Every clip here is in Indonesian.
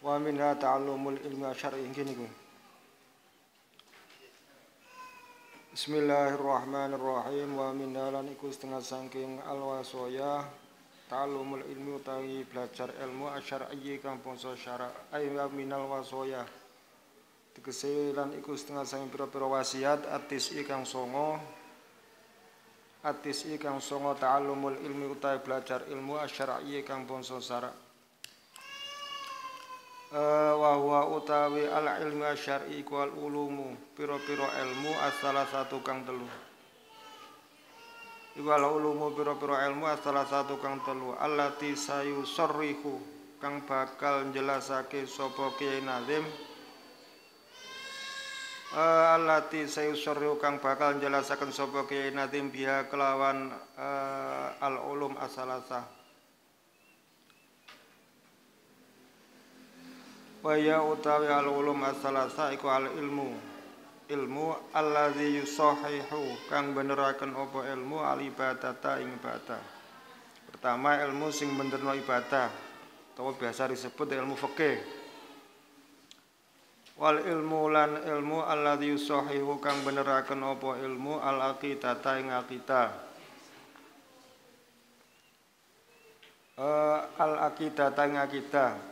wa minha ta'allumul ilmi asyar'i ngene iku. Bismillahirrahmanirrahim wa minha lan iku setengah saking alwasoya ta'allumul ilmi utawi belajar ilmu asyar'i kang bangsa syara' ayya minal wasoya tegese lan iku setengah saking pira-pira wasiat atis kang songo ta'allumul ilmi utawi belajar ilmu asyar'i kang bangsa syara' wa huwa utawi al ilmu asyar'i wal ulumu pira-pira ilmu salah satu kang telu wal ulumu pira-pira ilmu salah satu kang telu allati sayusarrihu kang bakal njelasake sapa Kyai Nazim allati sayusarrihu kang bakal njelasaken sapa Kyai Nazim biha kelawan al ulum asalasa waya utawi al-ulum as-salasa iku al-ilmu allazi yusahihu kang beneraken apa ilmu al-ibadata ing ibadah. Pertama ilmu sing benerno ibadah utawa biasa disebut ilmu fikih. Wal ilmu lan ilmu allazi yusahihu kang beneraken apa ilmu al-aqidata ing aqidah. Al-aqidata ing aqidah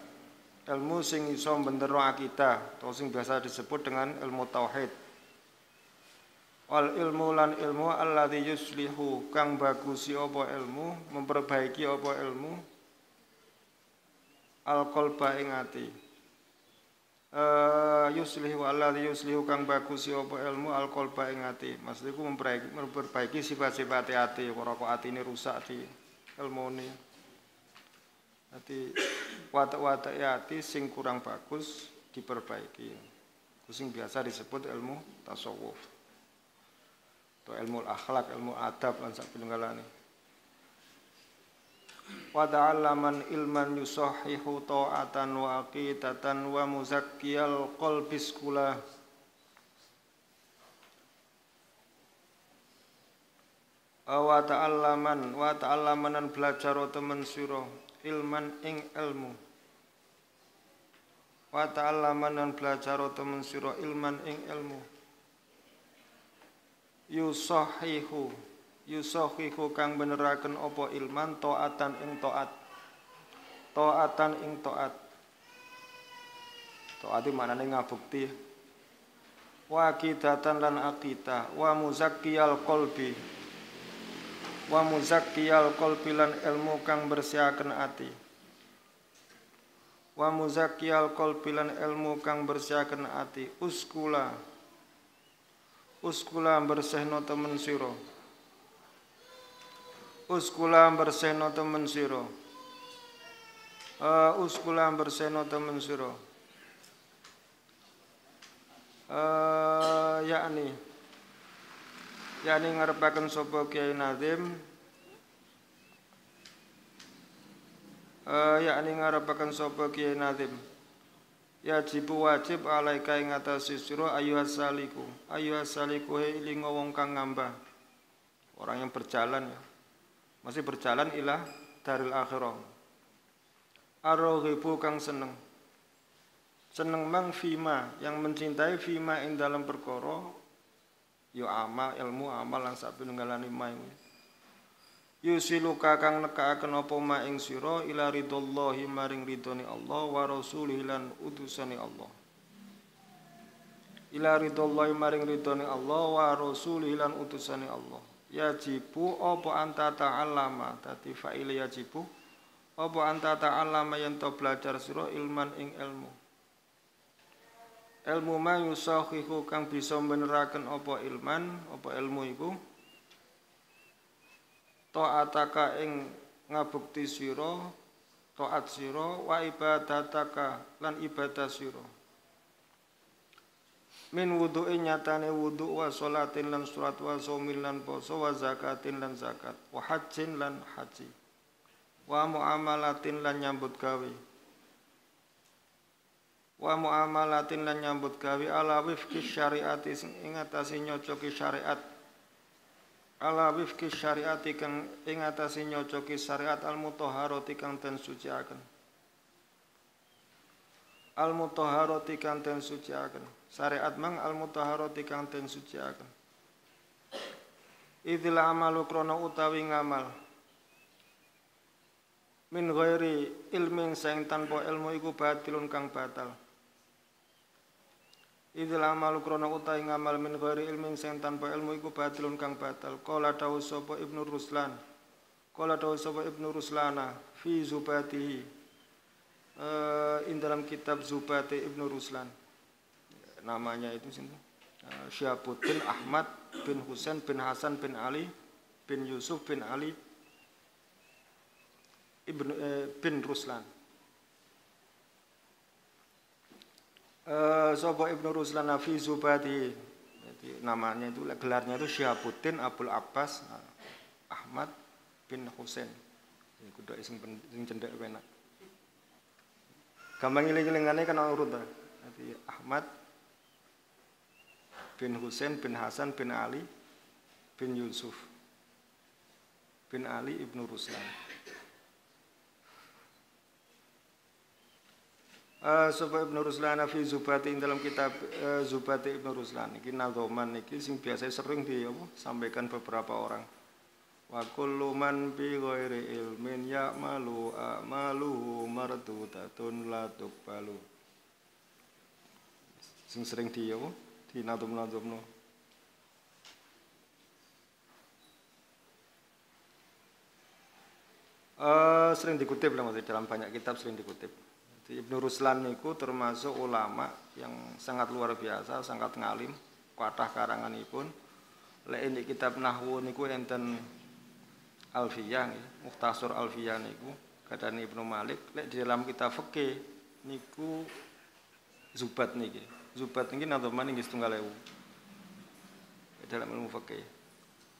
ilmu sing iso mbenterno akidah atau sing biasa disebut dengan ilmu tauhid. Wal ilmu lan ilmu alladzi yuslihu kang bagusi apa ilmu, memperbaiki apa ilmu al qalba ing ati. Yuslihu alladzi yuslihu kang bagusi apa ilmu al qalba ing ati. Maksud iku memperbaiki sifat-sifat ati, ora kok atine rusak di ilmune. Nanti watak-watak hati sing kurang bagus diperbaiki. Itu sing biasa disebut ilmu tasawuf. Atau ilmu akhlak, ilmu adab lan sak pinunggalane. Wa ta'allaman ilman yusahihu ta'atan wa aqidatan wa muzakkiyal qalbis kula. Wa ta'allamanan belajar temen sira ilman ing ilmu wa ta'allaman lan belajar temen sira ilman ing ilmu yusahihu kang beneraken apa ilman taatan ing taat iki maknane ngabukti wa aqidatan lan aqidah wa muzakkiyal qalbi lan ilmu kang bersihaken ati. Wa muzakkiyal qalbi lan ilmu kang bersihaken ati. Uskula bersihno temen sira. yakni ngarepaken sapa Kyai Nazim wajib alaika ing atase sira ayyuhas saliku ilinga wong kang ngambah orang yang berjalan ya masih berjalan ilah daril akhirah ar-raghibu kang seneng mang fima yang mencintai fima ing dalam perkara yo amal ilmu amal lan sapinunggalane maing yusiluka kang nekakaken apa ma ing sira ila ridallahi maring ridhone Allah wa rasulihi lan utusane Allah yajibu apa anta ta'allama dadi fa'il yajibu apa anta ta'allama yen to belajar sira ilman ing ilmu ma yusahihu kang bisa beneraken apa ilmu iku ta'ataka ing ngabukti sira taat sira wa ibadataka lan ibadah sira min wudu'in nyatane wudu' wa sholatin lan salat wa shaumil lan poso wa zakatin lan zakat wa hajjin lan haji wa muamalatin lan nyambut gawe ala wifqi syariati ing atase nyocoki syariat kang ing atase nyocoki syariat al mutahharati kang den suciaken al mutahharati kang den suciaken syariat mang al mutahharati kang den suciaken idzil amalu krana utawi ngamal min ghairi ilmin sing tanpa ilmu iku batilun kang batal idzil amalu krana utawi ngamal min ghairi ilmin sing tanpa ilmu iku batilun kang batal qala dawuh sapa Ibnu Ruslan qala dawuh sapa Ibnu Ruslana fi zubatihi in dalam kitab Zubati Ibnu Ruslan namanya itu sini Syihabuddin Ahmad bin Husain bin Hasan bin Ali bin Yusuf bin Ali bin Ruslan sapa Ibnu Ruslan fi Zubati jadi namanya itu gelarnya itu Syihabuddin Abul Abbas Ahmad bin Husain iku kudu sing cendhek penak gampang ngiling-ilingane kana urut ta. Dadi Ahmad bin Husain bin Hasan bin Ali bin Yusuf bin Ali Ibnu Ruslan. Sapa Ibnu Ruslan fi Zubati dalam kitab Zubati Ibnu Ruslan iki nadhoman iki sing biasa sering disampaikan beberapa orang. Wa kullu man bi ghairi ilmin ya'malu a'maluhu mardudatun la tuqbalu. Sing sering dinadum-nadumno. Sering dikutip lah maksudnya dalam banyak kitab sering dikutip. Jadi Ibnu Ruslan niku termasuk ulama yang sangat luar biasa, sangat ngalim, kathah karanganipun. Lek ini kitab nahwu niku enten Alfiyah nggih, Mukhtasar Alfiyah niku kadane Ibnu Malik, lek di dalam kitab fikih niku Zubat niki. Zubat niki nadhaman nggih 7.000. Dalam ilmu fikih.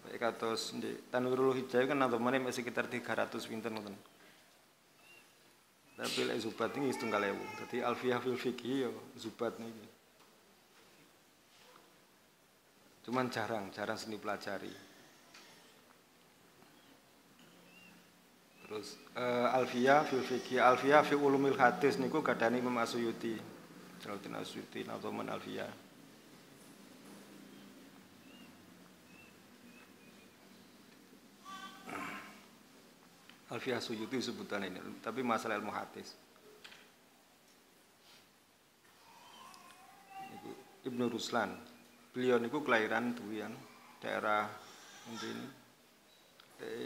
Lek kados Tanwirul Hijayah kan nadhamane mek sekitar 300 pinten ngoten. Tapi lek Zubat niki 7.000. Dadi Alfiyah fil fikih ya Zubat niki. Cuman jarang seni pelajari. Terus Alfiyah fil fiqh, Alfiyah fi ulumil hadis niku kadane Imam Asyuti. Jalaluddin Asyuti nadhaman Alfiyah. Alfiyah Suyuti sebutan ini, tapi masalah ilmu hadis. Ibnu Ruslan. Beliau niku kelahiran Duyan, daerah ini.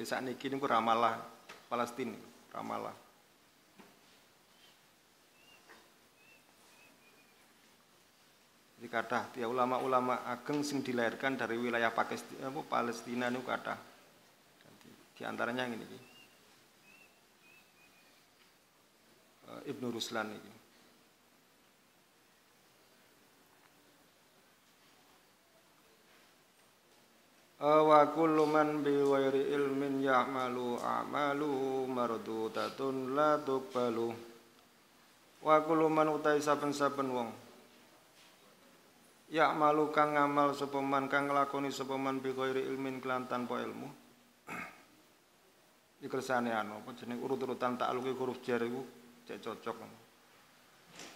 Sakniki niku Ramallah. Palestina, Ramallah. Jadi kathah tiap ulama-ulama ageng sing dilahirkan dari wilayah Palestina niku kathah. Di antaranya ngene iki. Ibnu Ruslan iki. Wa kullu man bi ghairi ilmin ya'malu a'malu mardudatun la tuqbalu. Wa kullu man utai saben-saben wong ya'malu kang ngamal sapa man kang nglakoni sapa man bi ghairi ilmin kelan tanpa ilmu. Dikersane apa jeneng urut-urutan takluke huruf jar iku cek cocok.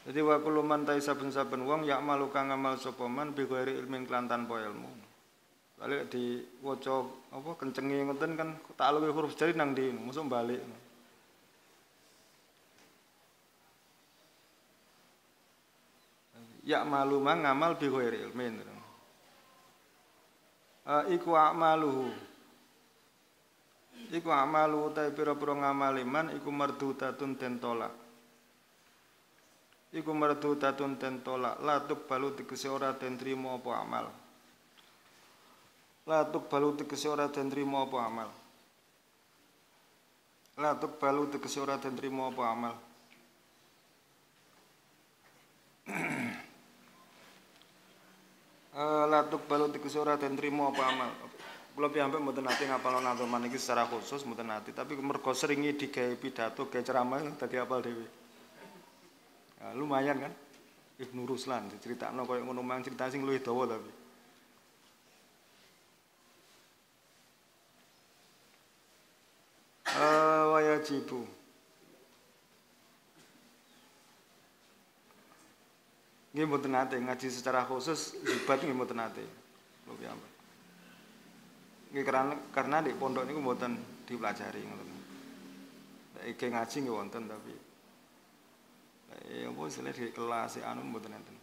Jadi wa kullu man utai saben-saben wong ya'malu kang ngamal sapa man bi ghairi ilmin kelan tanpa ilmu. Balik di waca kencenge ngoten kan takluke huruf jari nang ndi mosok balik. Ya malu mang ngamal bi ghairi ilmin. Iku amaluhu. Iku amalu ta pira-pira ngamal iman iku mardudatun den tolak. Iku mardudatun den tolak, la tuqbalu tegese ora den trima apa amal. La tuqbalu tegese ora den trima apa amal. La tuqbalu tegese ora den trima apa amal. La tuqbalu tegese ora den trima apa amal. Kula piyambak mboten nate ngapalno nadhaman iki secara khusus mboten nate, tapi mergo seringi digawe pidato, gawe ceramah dadi apal dhewe. Nah, lumayan kan? Ibnu Ruslan diceritakno koyo ngono mang cerita sing luwih dawa tapi. Wajibu Nggih mboten nate ngaji secara khusus zubat nggih mboten nate. Lho piyambak. Nggih karena di pondok niku mboten dipelajari ngoten. Iki ngaji nggih wonten tapi apa istilahnya di kelas anu mboten enten.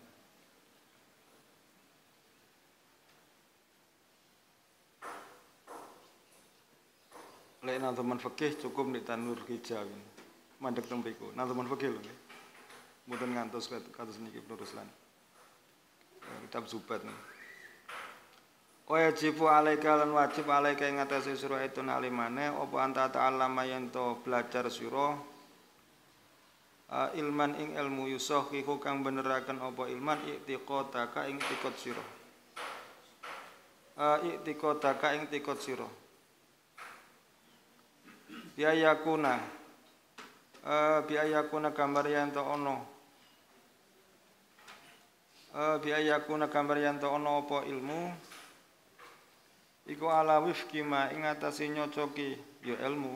Lek teman fikih cukup nek tanur hijab. Mandek teng mriku. Teman fikih lho nggih. Mboten ngantos kados niki lurus lan. Kitab Zubat nih. Wajibu alaika lan wajib alaika ing atase sira itu nalimane apa anta ta'allama yen to belajar sira ilman ing ilmu yusahihu kang beneraken apa ilman i'tiqadaka ing i'tiqad sira. I'tiqadaka ing i'tiqad sira. Biayakuna gambar yen to ana biayakuna gambar yen to ana apa ilmu iku ala wifqi ma ing atase nyocoki ya ilmu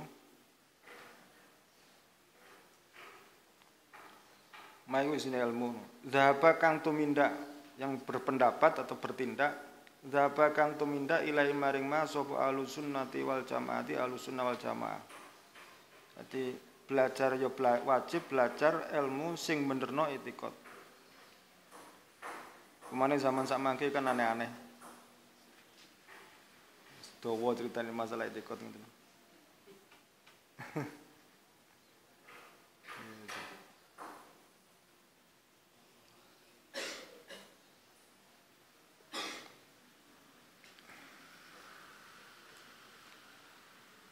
mai wis ilmu dzaba kang tumindak yang berpendapat atau bertindak dzaba kang tumindak ilahi maring ma sapa ahlussunnati wal jamaati ahlussunnah wal jamaah. Jadi belajar ya wajib belajar ilmu sing benerno itikad. Kemana zaman sakmangke kan aneh-aneh. Dawa ceritanya masalah itikad ngoten.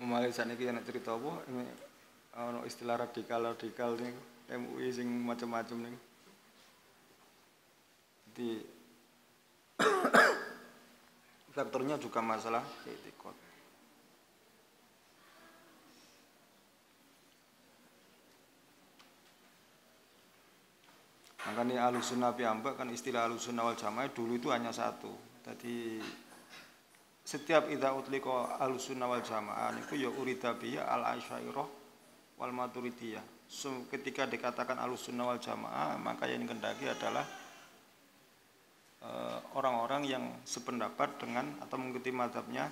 Mulai saniki ana cerita apa? Ana istilah radikal niku MUI sing macam-macam niku. Jadi faktornya juga masalah etikot. Makanya ahlussunnah piyambak kan istilah ahlussunnah wal jamaah dulu itu hanya satu. Jadi setiap idza utliqa ahlussunnah wal jamaah niku ya urida biya al asy'ariyah wal maturidiyah. So, ketika dikatakan ahlussunnah wal jamaah maka yang dikehendaki adalah orang-orang yang sependapat dengan atau mengikuti mazhabnya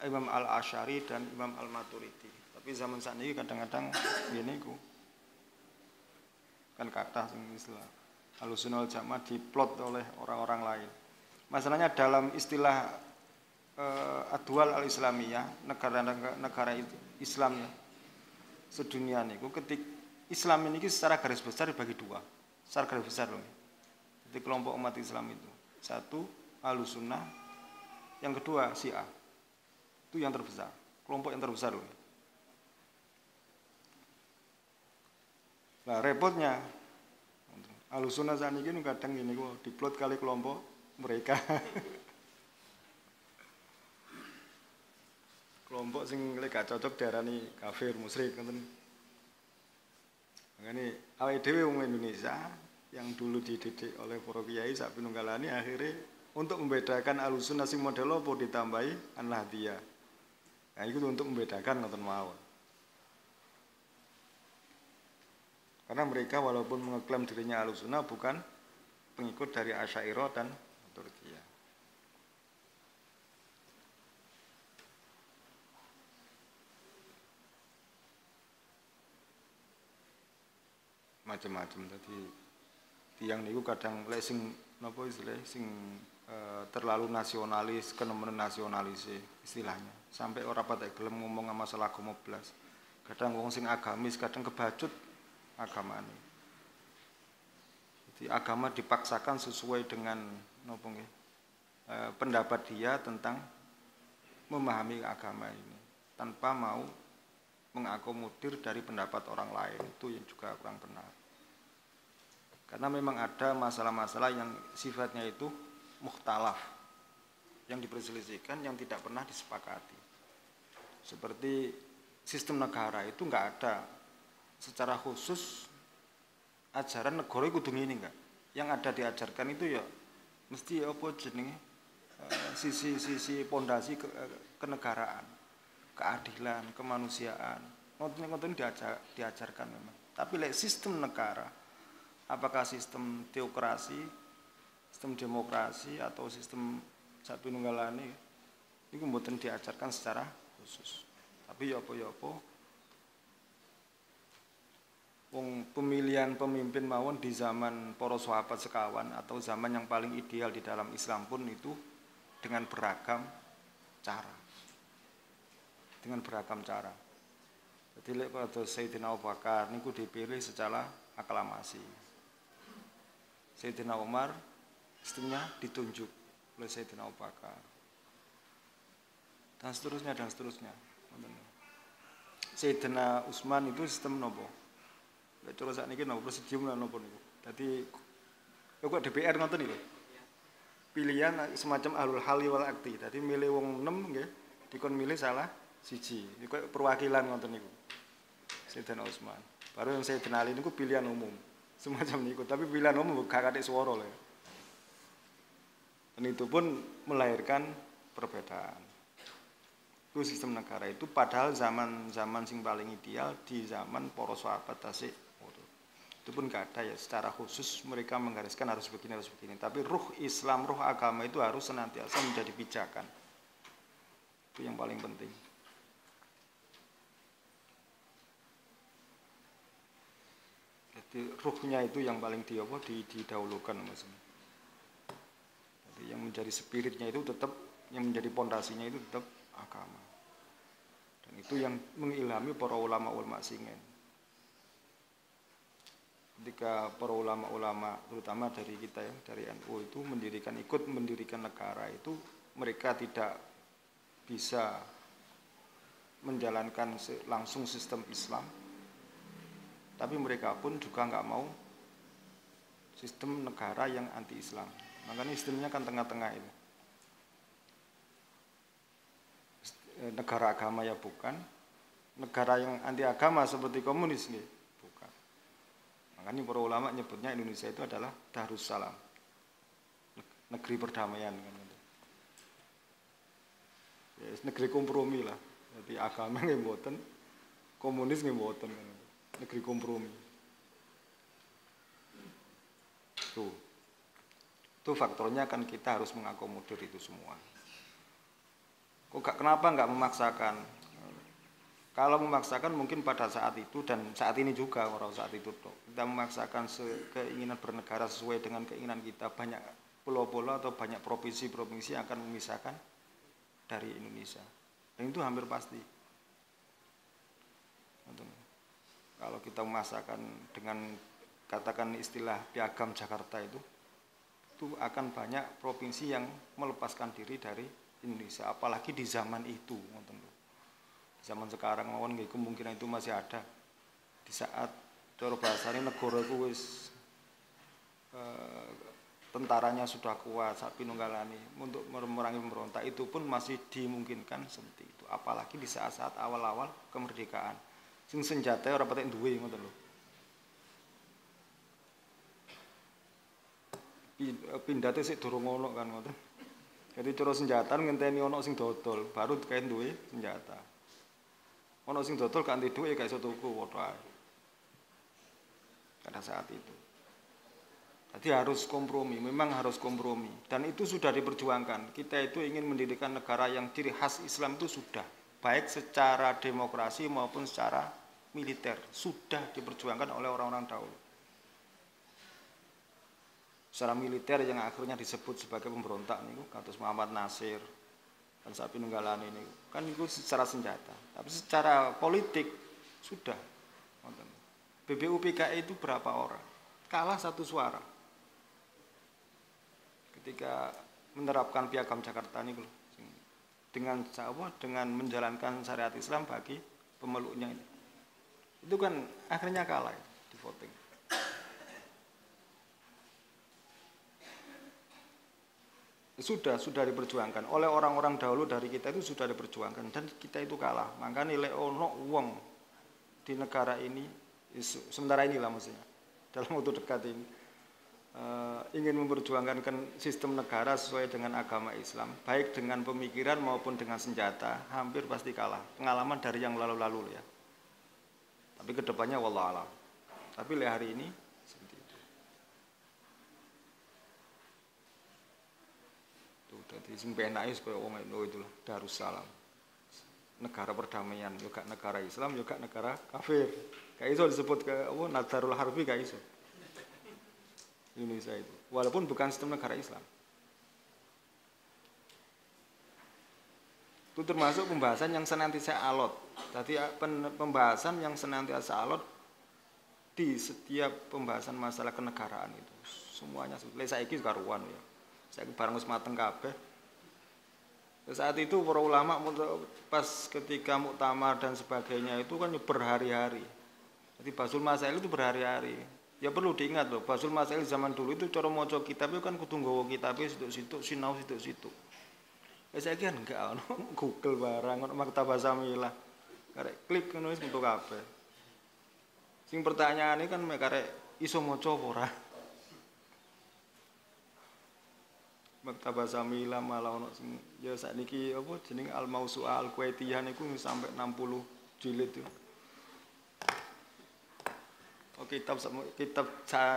Imam Al-Asy'ari dan Imam Al-Maturidi. Tapi zaman saat ini kadang-kadang gini ku kan kata istilah Ahlussunnah wal Jamaah diplot oleh orang-orang lain. Masalahnya dalam istilah adwal al-Islamiyah negara Islam sedunia niku ketika Islam ini secara garis besar dibagi dua, secara garis besar loh. Jadi kelompok umat Islam itu satu Ahlussunnah, yang kedua Syiah. Itu yang terbesar, kelompok yang terbesar loh. Nah repotnya Ahlussunnah saat ini kadang gini kok diplot kali kelompok mereka. Kelompok sing lek cocok diarani kafir, musyrik ngoten. Makanya awake dhewe wong Indonesia yang dulu dididik oleh para kiai sak pinunggalane akhirnya untuk membedakan Ahlussunnah sing model apa ditambahi An-Nahdiyah. Nah itu untuk membedakan ngoten mawon. Karena mereka walaupun mengeklaim dirinya Ahlussunnah bukan pengikut dari Asy'ariyah dan Maturidiyah. Macam-macam tadi tiang niku kadang lek sing napa istilah sing terlalu nasionalis kenemen nasionalis istilahnya sampai ora patek gelem ngomong masalah agama blas. Kadang wong sing agamis kadang kebacut agamane. Jadi agama dipaksakan sesuai dengan napa nggih pendapat dia tentang memahami agama ini tanpa mau mengakomodir dari pendapat orang lain, itu yang juga kurang benar. Karena memang ada masalah-masalah yang sifatnya itu mukhtalaf, yang diperselisihkan, yang tidak pernah disepakati. Seperti sistem negara itu enggak ada secara khusus ajaran negara kudu ngene enggak. Yang ada diajarkan itu ya mesti apa jenenge sisi pondasi kenegaraan, keadilan, kemanusiaan. Ngoten diajarkan memang. Tapi sistem negara, apakah sistem teokrasi, sistem demokrasi atau sistem satunggalane itu mboten diajarkan secara khusus. Tapi ya apa wong pemilihan pemimpin mawon di zaman para sahabat sekawan atau zaman yang paling ideal di dalam Islam pun itu dengan beragam cara. Dengan beragam cara. Jadi lek pada Sayyidina Abu Bakar niku dipilih secara aklamasi. Sayyidina Umar sistemnya ditunjuk oleh Sayyidina Abu Bakar. Dan seterusnya. Sayyidina Utsman itu sistem nopo? Lek cara sakniki nopo presidium lan nopo niku. Dadi kok DPR ngoten niku. Pilihan semacam ahlul hali wal akti. Dadi milih wong 6 nggih, dikon milih salah siji. Iku perwakilan ngoten niku. Sayyidina Utsman. Baru yang Sayyidina Ali niku pilihan umum. Semacam niku, tapi pilihan umum gak kathik swara lho. Dan itu pun melahirkan perbedaan. Itu sistem negara itu padahal zaman sing paling ideal di zaman para sahabat tasik. Itu pun gak ada ya secara khusus mereka menggariskan harus begini. Tapi ruh Islam, ruh agama itu harus senantiasa menjadi pijakan. Itu yang paling penting. Jadi ruhnya itu yang paling didahulukan maksudnya. Jadi yang menjadi spiritnya itu tetap, yang menjadi pondasinya itu tetap agama. Dan itu yang mengilhami para ulama-ulama singen. Ketika para ulama-ulama terutama dari kita ya, dari NU itu ikut mendirikan negara itu, mereka tidak bisa menjalankan langsung sistem Islam, tapi mereka pun juga nggak mau sistem negara yang anti-Islam. Makanya sistemnya kan tengah-tengah ini. Negara agama ya bukan, negara yang anti agama seperti komunis nih bukan. Makanya para ulama nyebutnya Indonesia itu adalah Darussalam, negeri perdamaian kan. Ya, negeri kompromi lah. Jadi agama nggih mboten, komunis nggih mboten kan. Negeri kompromi. Itu faktornya kan kita harus mengakomodir itu semua. Kenapa nggak memaksakan? Kalau memaksakan mungkin pada saat itu dan saat ini juga, orang saat itu kita memaksakan keinginan bernegara sesuai dengan keinginan kita, banyak pulau-pulau atau banyak provinsi-provinsi yang akan memisahkan dari Indonesia. Dan itu hampir pasti. Kalau kita memaksakan dengan katakan istilah piagam Jakarta itu akan banyak provinsi yang melepaskan diri dari Indonesia, apalagi di zaman itu. Di zaman sekarang mawon nggih kemungkinan itu masih ada. Di saat cara bahasane negara iku wis tentaranya sudah kuat, sak pinunggalane untuk memerangi pemberontak itu pun masih dimungkinkan seperti itu. Apalagi di saat-saat awal-awal kemerdekaan. Sing senjata ora patek duwe ngoten lho. Pindhate sik durung ono kan ngoten. Jadi cara senjata ngenteni ono sing dodol, baru kae duwe senjata. Ono sing dodol kanthi duwe gak iso tuku padha ae. Pada saat itu. Jadi harus kompromi, memang harus kompromi. Dan itu sudah diperjuangkan. Kita itu ingin mendirikan negara yang ciri khas Islam itu sudah. Baik secara demokrasi maupun secara militer. Sudah diperjuangkan oleh orang-orang dahulu. Secara militer yang akhirnya disebut sebagai pemberontak niku kados Muhammad Nasir dan sak pinunggalane niku. Kan niku secara senjata. Tapi secara politik sudah. BBU PKI itu berapa orang? Kalah satu suara. Ketika menerapkan piagam Jakarta niku dengan menjalankan syariat Islam bagi pemeluknya ini. Itu kan akhirnya kalah di voting. Sudah diperjuangkan oleh orang-orang dahulu dari kita itu sudah diperjuangkan dan kita itu kalah. Maka nilai ono wong di negara ini sementara inilah maksudnya dalam waktu dekat ini ingin memperjuangkan sistem negara sesuai dengan agama Islam, baik dengan pemikiran maupun dengan senjata, hampir pasti kalah. Pengalaman dari yang lalu-lalu ya. Tapi kedepannya wallah alam. Tapi hari ini seperti itu. Tuh, tadi sing penake supaya wong itu loh, Darussalam. Negara perdamaian, juga negara Islam, juga negara kafir. Gak iso disebut ke Nadarul Harbi, gak iso. Indonesia itu, walaupun bukan sistem negara Islam. Itu termasuk pembahasan yang senantiasa alot. Tadi pembahasan yang senantiasa alot di setiap pembahasan masalah kenegaraan itu. Semuanya, saiki karuan ya. Saiki bareng wis mateng kabeh. Saat itu para ulama pas ketika muktamar dan sebagainya itu kan berhari-hari. Jadi Basul Masail itu berhari-hari. Ya perlu diingat loh, Basul Masail zaman dulu itu cara maca kitab itu kan kudu nggawa kitabe situk-situk, sinau situk-situk. Ya saiki kan enggak ono Google barang, ono Maktabah Samilah. Karek klik ngono wis metu kabeh. Sing pertanyaane kan mek karek iso maca apa ora? Maktabah Samilah malah ono sing ya sakniki apa jeneng Al-Mausu'ah Al-Kuwaitiyah niku sampai 60 jilid itu. Oh, kitab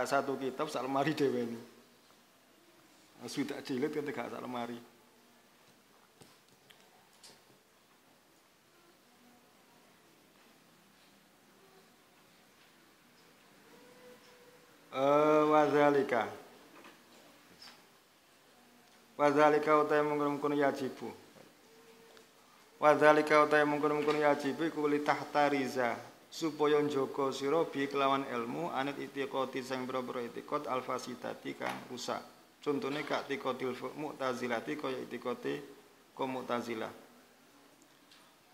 satu kitab sak lemari dhewe ini. Sudah jilid kan gak sak lemari. Wadzalika utai mungkun yajibu. Wadzalika utai mungkun yajibu iku li tahtariza supaya njaga sira bi kelawan ilmu anit itiqati sing boro-boro itiqat alfasidati kang rusak. Contone kak tiqatil mu'tazilati kaya itiqate kaum mu'tazilah.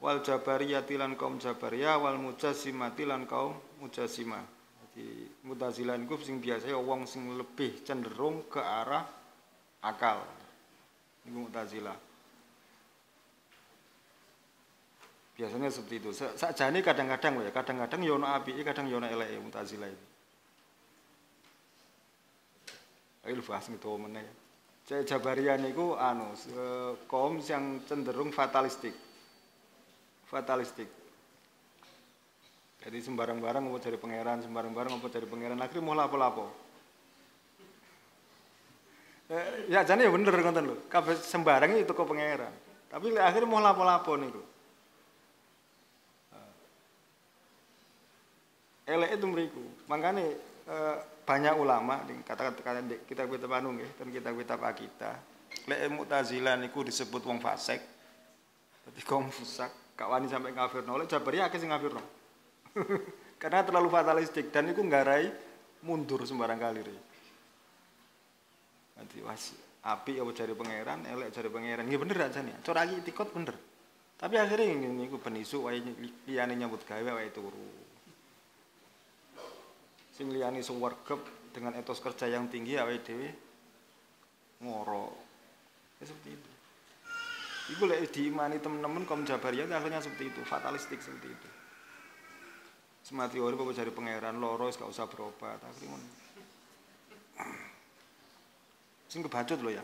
Wal jabariyati lan kaum jabariyah wal mujassimati lan kaum mujassimah. Jadi mu'tazilah niku sing biasa wong sing lebih cenderung ke arah akal. Niku Mu'tazilah. Biasanya seperti itu. Sakjane kadang-kadang ya, kadang-kadang ya ono apike, kadang ya ono eleke Mu'tazilah itu. Ayo bahas gitu meneh. Jabariyah niku kaum yang cenderung fatalistik. Fatalistik. Jadi sembarang-barang mau cari pangeran, sembarang-barang mau cari pangeran, akhirnya mau lapo-lapo. Ya jane ya bener ngoten lho. Kabeh sembarang itu kok pangeran. Tapi akhirnya mau lapo-lapo niku. Elek itu mriku. Makane banyak ulama kata-kata kitab-kitab anu nggih, dan kitab-kitab akidah. Lek Mu'tazilah niku disebut wong fasik. Dadi kaum fusak, gak wani sampai ngafirno. Lek Jabariyah akeh sing ngafirno. Karena terlalu fatalistik dan niku nggarai mundur sembarang kali. Nanti was api apa cari pangeran, elek cari pangeran. Nggih bener aja nih. Cara iki tikot bener. Tapi akhirnya niku penisu wae liyane nyambut gawe wae turu. Sing liyane suwargep dengan etos kerja yang tinggi awake dhewe ngoro. Ya seperti itu. Iku lek diimani teman-teman kaum Jabariyah akhirnya seperti itu, fatalistik seperti itu. Semati urip apa cari pangeran loro wis gak usah berobat, akhirnya ngono. Sing kebacut loh ya.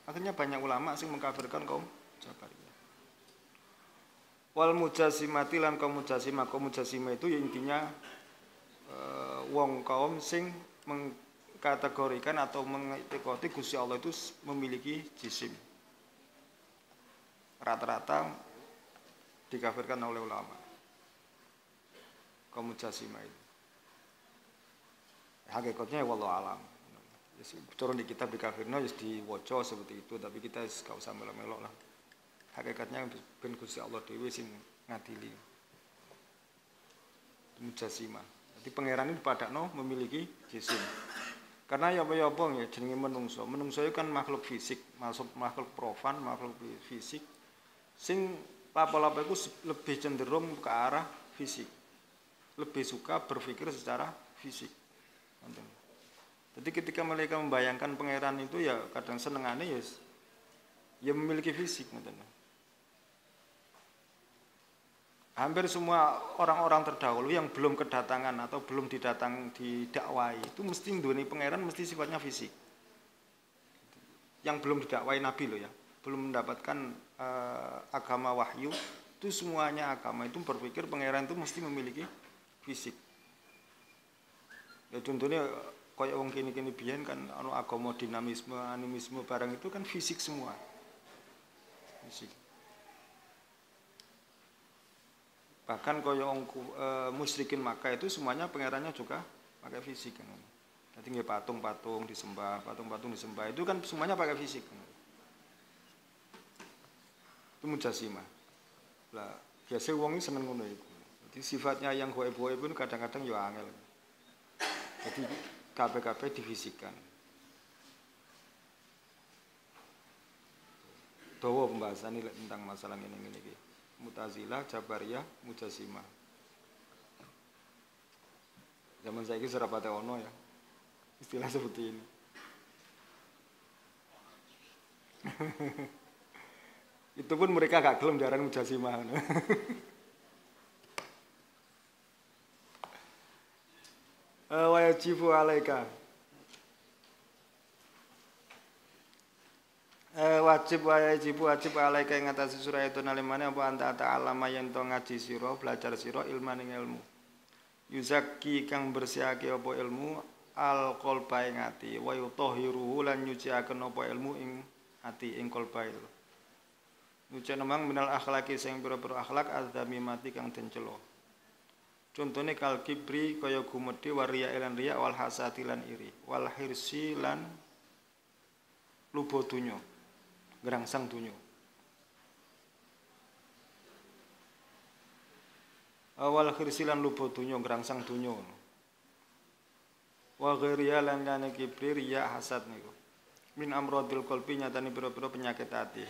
Akhirnya banyak ulama sing mengkafirkan kaum Jabariyah. Wal mujassimati lan kaum mujassimah itu ya intinya wong kaum sing mengkategorikan atau mengiktikoti Gusti Allah itu memiliki jisim. Rata-rata dikafirkan oleh ulama. Kaum mujassimah itu. Hakikatnya wallahu alam. Turun di kitab dikafirno wis diwaca seperti itu, tapi kita gak usah melok-melok lah. Hakikatnya ben Gusti Allah dhewe sing ngadili. Mujassimah. Jadi pangeran ini padakno memiliki jisim. Karena ya apa-apa ya jenenge menungso. Menungso itu kan makhluk fisik, makhluk profan, makhluk fisik sing apa-apa itu lebih cenderung ke arah fisik. Lebih suka berpikir secara fisik. Jadi ketika mereka membayangkan pangeran itu ya kadang senengane ya memiliki fisik ngoten. Hampir semua orang-orang terdahulu yang belum kedatangan atau belum didakwai itu mesti nduweni pangeran mesti sifatnya fisik. Yang belum didakwai nabi loh ya, belum mendapatkan agama wahyu itu semuanya agama itu berpikir pangeran itu mesti memiliki fisik. Ya contohnya kaya wong kene-kene biyen kan ana agama dinamisme, animisme barang itu kan fisik semua. Fisik. Bahkan kaya wong musyrikin Makkah itu semuanya pangerannya juga pakai fisik kan. Jadi nggih patung-patung disembah, patung-patung disembah itu kan semuanya pakai fisik. Itu mujasimah. Lah, biasa wong iki seneng ngono iku. Jadi sifatnya yang goib-goib pun kadang-kadang yo angel. Jadi kabeh-kabeh difisikan. Dawa pembahasan ini tentang masalah ini iki. Mu'tazilah, Jabariyah, Mujasimah. Zaman saiki serapate ono ya. Istilah seperti ini. Itu pun mereka gak gelem diaran Mujasimah. Wajibu alaika. Wajib alaika ing atase surah itu nalimane apa anta ta'alama yen to ngaji sira belajar sira ilman ing ilmu. Yuzakki kang bersihake apa ilmu al qalba ing ati wa yutahhiruhu lan nyuciaken apa ilmu ing ati ing qalba itu. Nyuci nemang minal akhlaki sing pira-pira akhlak adzamimati kang den cela. Contone kal kibri kaya gumedhe waria lan riya wal hasati lan iri wal hirsi lan lubo dunya gerangsang dunya. Awal hirsi lan lubo dunya gerangsang dunya. Wa ghiriya lan kane kibri riya hasad niku. Min amradil qalbi nyatane pira-pira penyakit ati.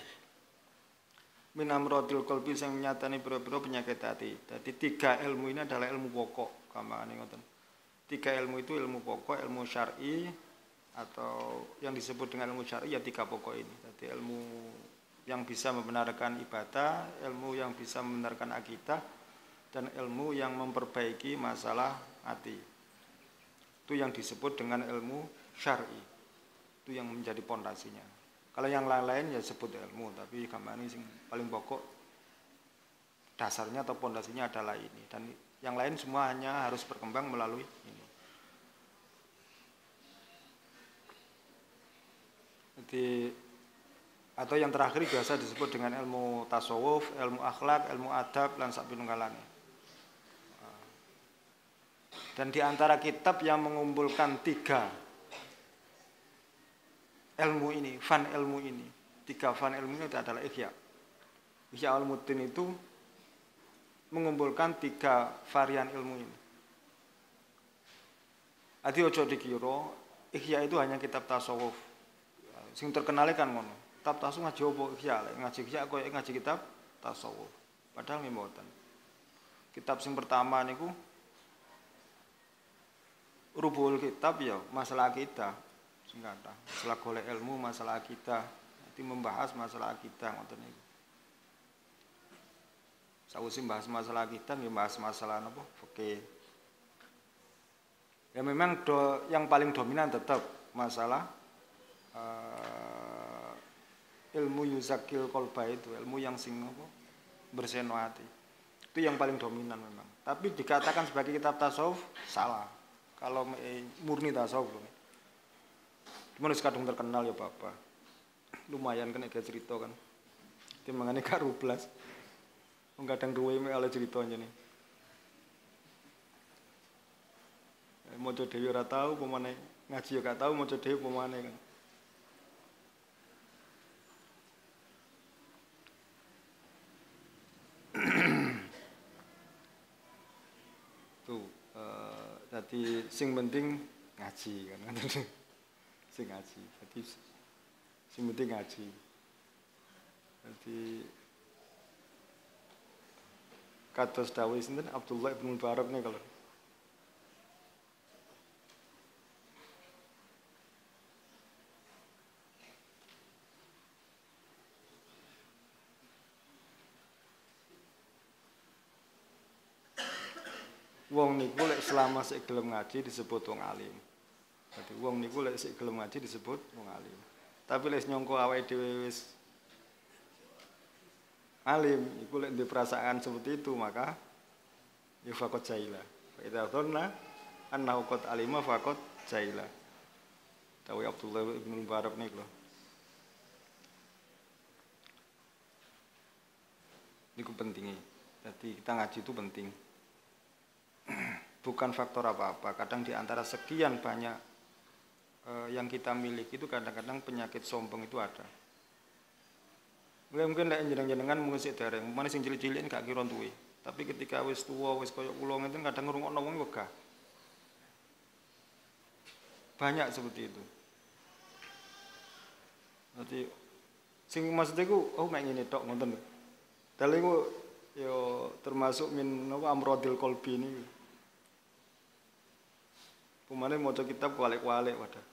Min amradil qalbi sing nyatane pira-pira penyakit hati. Jadi 3 ilmu ini adalah ilmu pokok, gampangane ngoten. 3 ilmu itu ilmu pokok, ilmu syar'i atau yang disebut dengan ilmu syar'i ya 3 pokok ini. Jadi ilmu yang bisa membenarkan ibadah, ilmu yang bisa membenarkan akidah dan ilmu yang memperbaiki masalah hati. Itu yang disebut dengan ilmu syar'i. Itu yang menjadi pondasinya. Kalau yang lain-lain ya sebut ilmu, tapi gamane sing paling pokok dasarnya atau pondasinya adalah ini. Dan yang lain semua hanya harus berkembang melalui ini. Jadi atau yang terakhir biasa disebut dengan ilmu tasawuf, ilmu akhlak, ilmu adab lan sak pinunggalane. Dan di antara kitab yang mengumpulkan 3 ilmu ini, fan ilmu ini, 3 fan ilmu ini adalah Ihya. Ihya Ulumuddin itu mengumpulkan 3 varian ilmu ini. Adi ojo dikira Ihya itu hanya kitab tasawuf. Sing terkenal kan ngono. Kitab tasawuf ngaji opo Ihya, ngaji Ihya koyo ngaji kitab tasawuf. Padahal mboten. Kitab sing pertama niku rubul kitab ya masalah akidah. Singkata, masalah golek ilmu, masalah akidah, nanti membahas masalah akidah ngoten niku. Sawise bahas masalah akidah nggih bahas masalah napa? Fikih. Ya memang yang paling dominan tetap masalah ilmu yuzakil qalba itu, ilmu yang sing apa? Bersihno hati. Itu yang paling dominan memang. Tapi dikatakan sebagai kitab tasawuf salah. Kalau murni tasawuf cuma kadung terkenal ya Bapak. Lumayan kan agak cerita kan. Timbangane karo blas. Wong kadang duwe mek ale ceritanya nih. Maca dhewe ora tau pemane ngaji ya gak tau maca dhewe pemane kan. Tuh jadi sing penting ngaji kan. Sing ngaji, jadi sing penting ngaji. Jadi kados dawuh sinten Abdullah bin Mubarak nih kalau wong niku lek selama sik gelem ngaji disebut wong alim. Jadi wong niku lek sik gelem ngaji disebut wong alim. Tapi lek nyongko awake dhewe wis alim, iku lek ndek perasaan seperti itu maka ya faqat jahila. Fa idza dhanna annahu qad alima faqad jaila. Tahu Abdullah bin Mubarak niku lho. Niku pentingnya. Jadi kita ngaji itu penting. Bukan faktor apa-apa. Kadang di antara sekian banyak yang kita miliki itu kadang-kadang penyakit sombong itu ada. Mungkin lek jenengan mung sik dereng, mana sing cilik-cilik gak kira duwe. Tapi ketika wis tuwa, wis koyo kula ngeten kadang ngrungokno wong wegah. Banyak seperti itu. Jadi sing maksudnya ku mek ngene tok ngoten lho. Dalu iku ya termasuk min napa amrodil qalbi niku. Pemane maca kitab kualik-kualik wadah.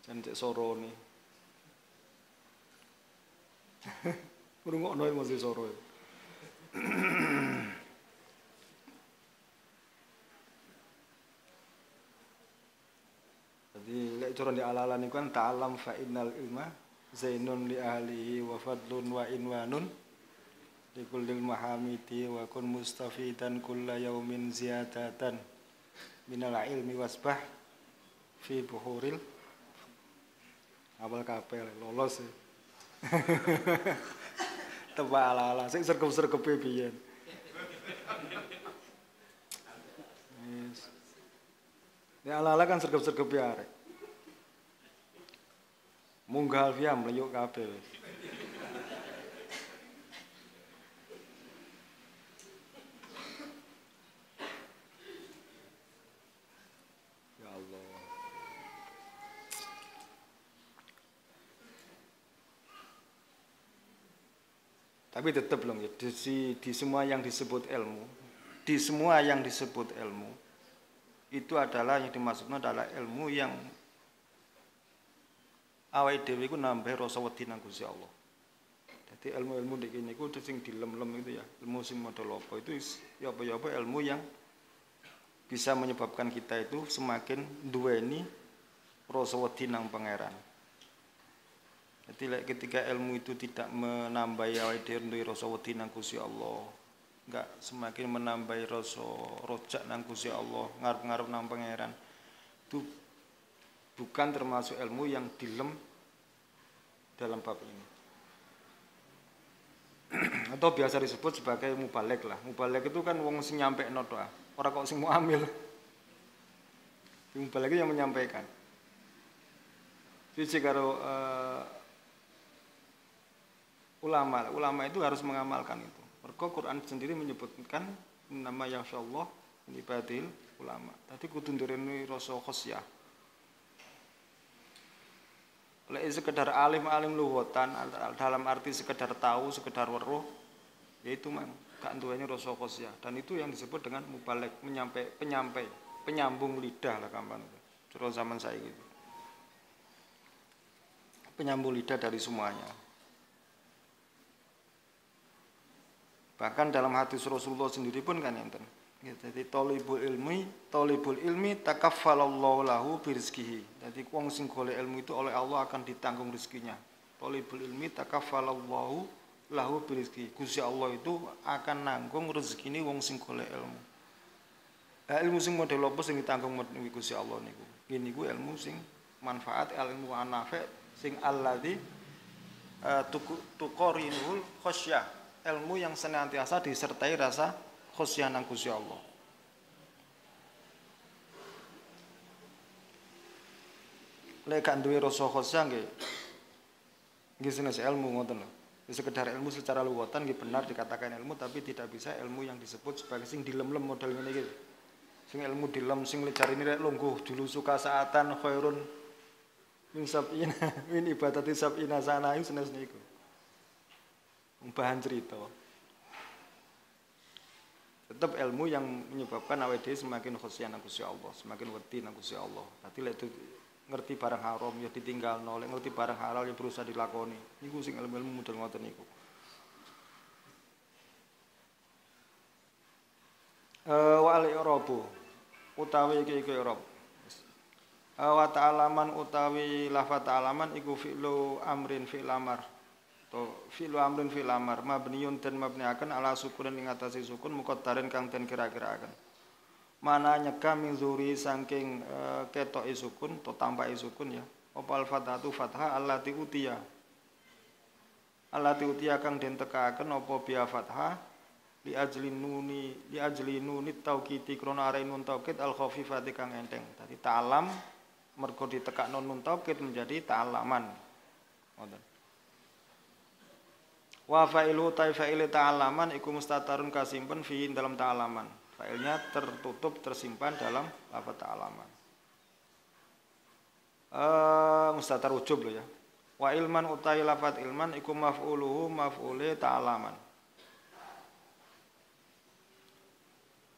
Jan cek sorone. Ngrungokno mesti soro. Jadi lek cara di ala-ala niku kan ta'alam fa innal ilma zainun li ahlihi wa fadlun wa inwanun likullil mahamidi wa kun mustafidan kulla yaumin ziyadatan minal ilmi wasbah fi buhuril awal kapel lolos ya. Tebak ala-ala sing sergep-sergepe biyen. Yes. Ya ala-ala kan sergep-sergepe arek. Munggah alfiah mleyuk kabeh. Tapi tetap belum ya, di semua yang disebut ilmu, di semua yang disebut ilmu, itu adalah yang dimaksudnya adalah ilmu yang awake dhewe iku nambah rasa wedi nang Gusti Allah. Jadi ilmu-ilmu nek kene iku sing dilem-lem itu ya, ilmu sing model apa itu ya apa ilmu yang bisa menyebabkan kita itu semakin duweni rasa wedi nang pangeran. Jadi ketika ilmu itu tidak menambahi awake dhewe duwe rasa wedi nang Gusti Allah, enggak semakin menambahi rasa rojak nang Gusti Allah, ngarep-ngarep nang pangeran. Itu bukan termasuk ilmu yang dilem dalam bab ini. Atau biasa disebut sebagai mubaligh lah. Mubaligh itu kan wong sing nyampekno tok, ora kok sing muamil. Mubaligh yang menyampaikan. Siji karo ulama itu harus mengamalkan itu. Mergo Quran sendiri menyebutkan nama yasyaallah ini badil ulama. Tadi kudu nduweni rasa khosyah. Lek sekedar alim-alim luwatan dalam arti sekedar tahu, sekedar weruh, yaitu gak nduweni rasa khosyah. Dan itu yang disebut dengan mubaligh, penyampai, penyambung lidah lah kapan itu. Cara zaman saya gitu. Penyambung lidah dari semuanya. Bahkan dalam hadis Rasulullah sendiri pun kan enten. Jadi talibul ilmi takaffalallahu lahu birizkihi. Jadi wong sing golek ilmu itu oleh Allah akan ditanggung rezekinya. Talibul ilmi takaffalallahu lahu birizkihi. Gusti Allah itu akan nanggung rezekine wong sing golek ilmu. Ilmu sing model apa sing ditanggung Gusti Allah niku. Ngene niku ilmu sing manfaat, ilmu anafi sing alladzi tuqarinul khasyah. Ilmu yang senantiasa disertai rasa khosyah nang Gusti Allah. Lek gak duwe rasa khosyah nggih senes ilmu ngoten lho. Sekedar ilmu secara luwatan nggih benar dikatakan ilmu tapi tidak bisa ilmu yang disebut sebagai sing dilem-lem model ngene iki. Sing ilmu dilem sing jarine rek lungguh dulu suka saatan khairun min sab'ina min ibadati sab'ina sana senes niku. Bahan cerita. Tetap ilmu yang menyebabkan awake dhewe semakin khosyah nang Gusti Allah, semakin wedi nang Gusti Allah. Dadi lek ngerti barang haram ya ditinggalno, lek ngerti barang halal ya berusaha dilakoni. Niku sing ilmu-ilmu model ngoten niku. Wa al-i'rabu utawi iki i'rab. Wa ta'alaman utawi lafaz ta'alaman iku fi'lu amrin fi'l amar. Fi'lu amrin fi'l amar mabniyun dan mabniaken ala sukunin ing atase sukun muqaddarin kang den kira-kiraaken. mana nyegah min zuri saking ketoke sukun atau tampake sukun ya. Opal fathatu fathah allati utiya. Allati utiya kang den tekaken apa biya fathah li ajli nuni taukiti krana are nun taukid al khafifati kang enteng. Dadi ta'alam mergo ditekakno nun taukid menjadi ta'alaman. Ngoten. Wa fa'ilu fa'ile ta'alaman iku mustatarun kasimpen fi dalam ta'alaman. Fa'ilnya tertutup tersimpan dalam lafaz ta'alaman. Mustatar wujub lho ya. Wa ilman utai lafaz ilman iku maf'uluhu maf'ule ta'alaman.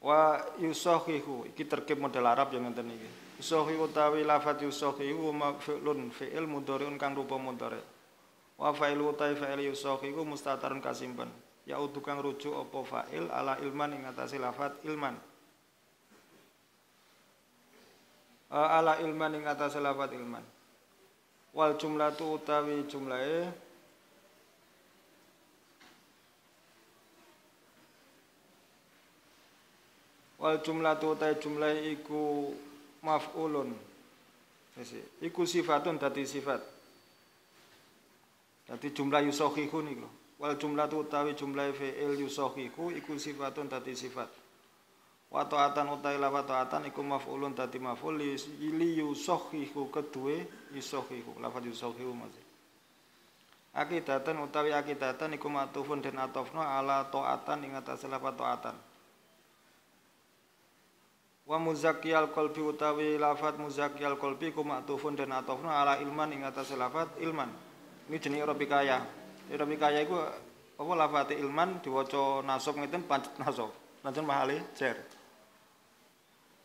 Wa yusahihu iki terkib model Arab yang ngenten iki. Yusahihu utawi lafaz yusahihu maf'ulun fi'il mudhari'un kang rupa mudhari'. Wa fa'ilu utai fa'il yusahihu mustatarun kasimpen. Ya udu kang rujuk apa fa'il ala ilman ing atase lafaz ilman. Ala ilman ing atase lafaz ilman. Wal jumlatu utawi jumlahe wal jumlatu utawi jumlahe iku maf'ulun. Iku sifatun dadi sifat. Dadi jumlah yusahihu niku. Wal jumlatu utawi jumlahe fi'il yusahihu iku sifatun dadi sifat. Wa ta'atan utawi lafaz ta'atan iku maf'ulun dadi maf'ul li yusahihu kedue yusahihu lafaz yusahihu masih. Akidatan utawi akidatan iku matufun den atofna ala ta'atan ing atase lafaz ta'atan. Wa muzakkiyal qalbi utawi lafaz muzakkiyal qalbi iku matufun den atofna ala ilman ing atase lafaz ilman. Ini jenenge Rabbikaya. Rabbikaya iku apa lafaz ilman diwaca nasab ngeten pancet nasab. Lancen mahale jar.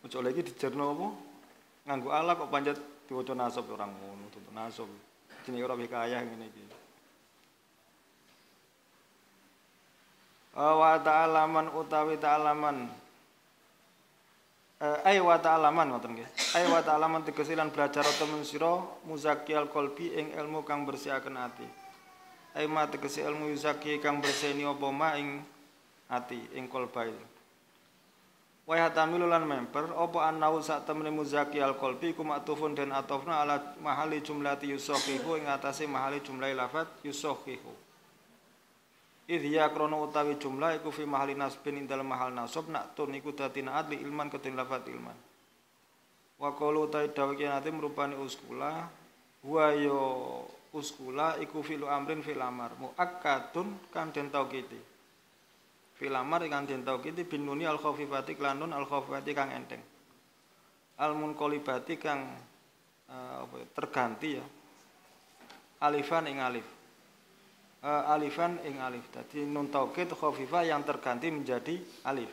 Ojo lagi dijerno apa? Nganggo ala kok pancet diwaca nasab orang ngono, tuntut nasab. Jenenge Rabbikaya ngene iki. Wa ta'alaman utawi ta'alaman wa ta'alaman ngoten nggih. Wa ta'alaman tegese lan belajar temen sira muzakkiyal qalbi ing ilmu kang bersihaken ati. Ma tegese ilmu yuzaki kang berseni apa ma ing ati ing qalbi. Wa hatamilu lan memper apa annau sak temene muzakkiyal qalbi iku maktufun den atofna ala mahali jumlati yusahihu ing atase mahali jumlah lafaz yusahihu. Idhiya krono utawi jumlah iku fi mahali nasbin ing dalem mahal nasab naktun iku dadi naat li ilman kedene lafaz ilman. Wa qalu ta dawuh nanti merupani uskula wa yo uskula iku fi'lu amrin fil amar muakkadun kang den taukidi. Fil amar kang den taukidi bin nuni al khafifati lan nun al khafifati kang enteng. Al munqalibati kang terganti ya. Alifan ing alif. Alifan ing alif. Dadi nun taukid khafifah yang terganti menjadi alif.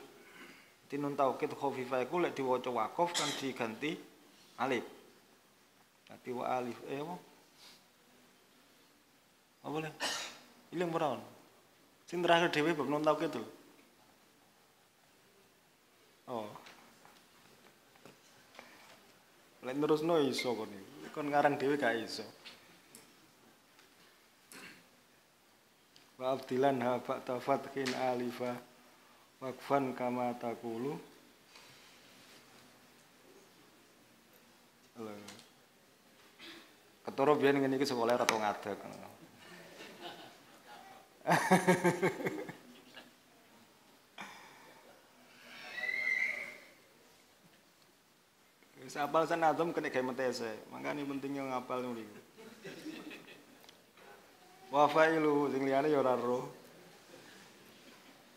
Dadi nun taukid khafifah iku lek diwaca waqaf kan diganti alif. Dadi wa alif apa boleh? Ilang perawan. Sing terakhir dhewe bab nun taukid lho. Oh. Lek terusno iso kon iki. Kon ngarang dhewe gak iso. Wa abdilan ha ba'da fathin alifa waqfan kama taqulu. Lho. Ketara biyen ngene iki sekolah rada ngadeg. Wis apal sanadom kena gawe metese, mangkane pentingnya ngapal nuli. Wa fa'ilu sing liyane ya ora ro.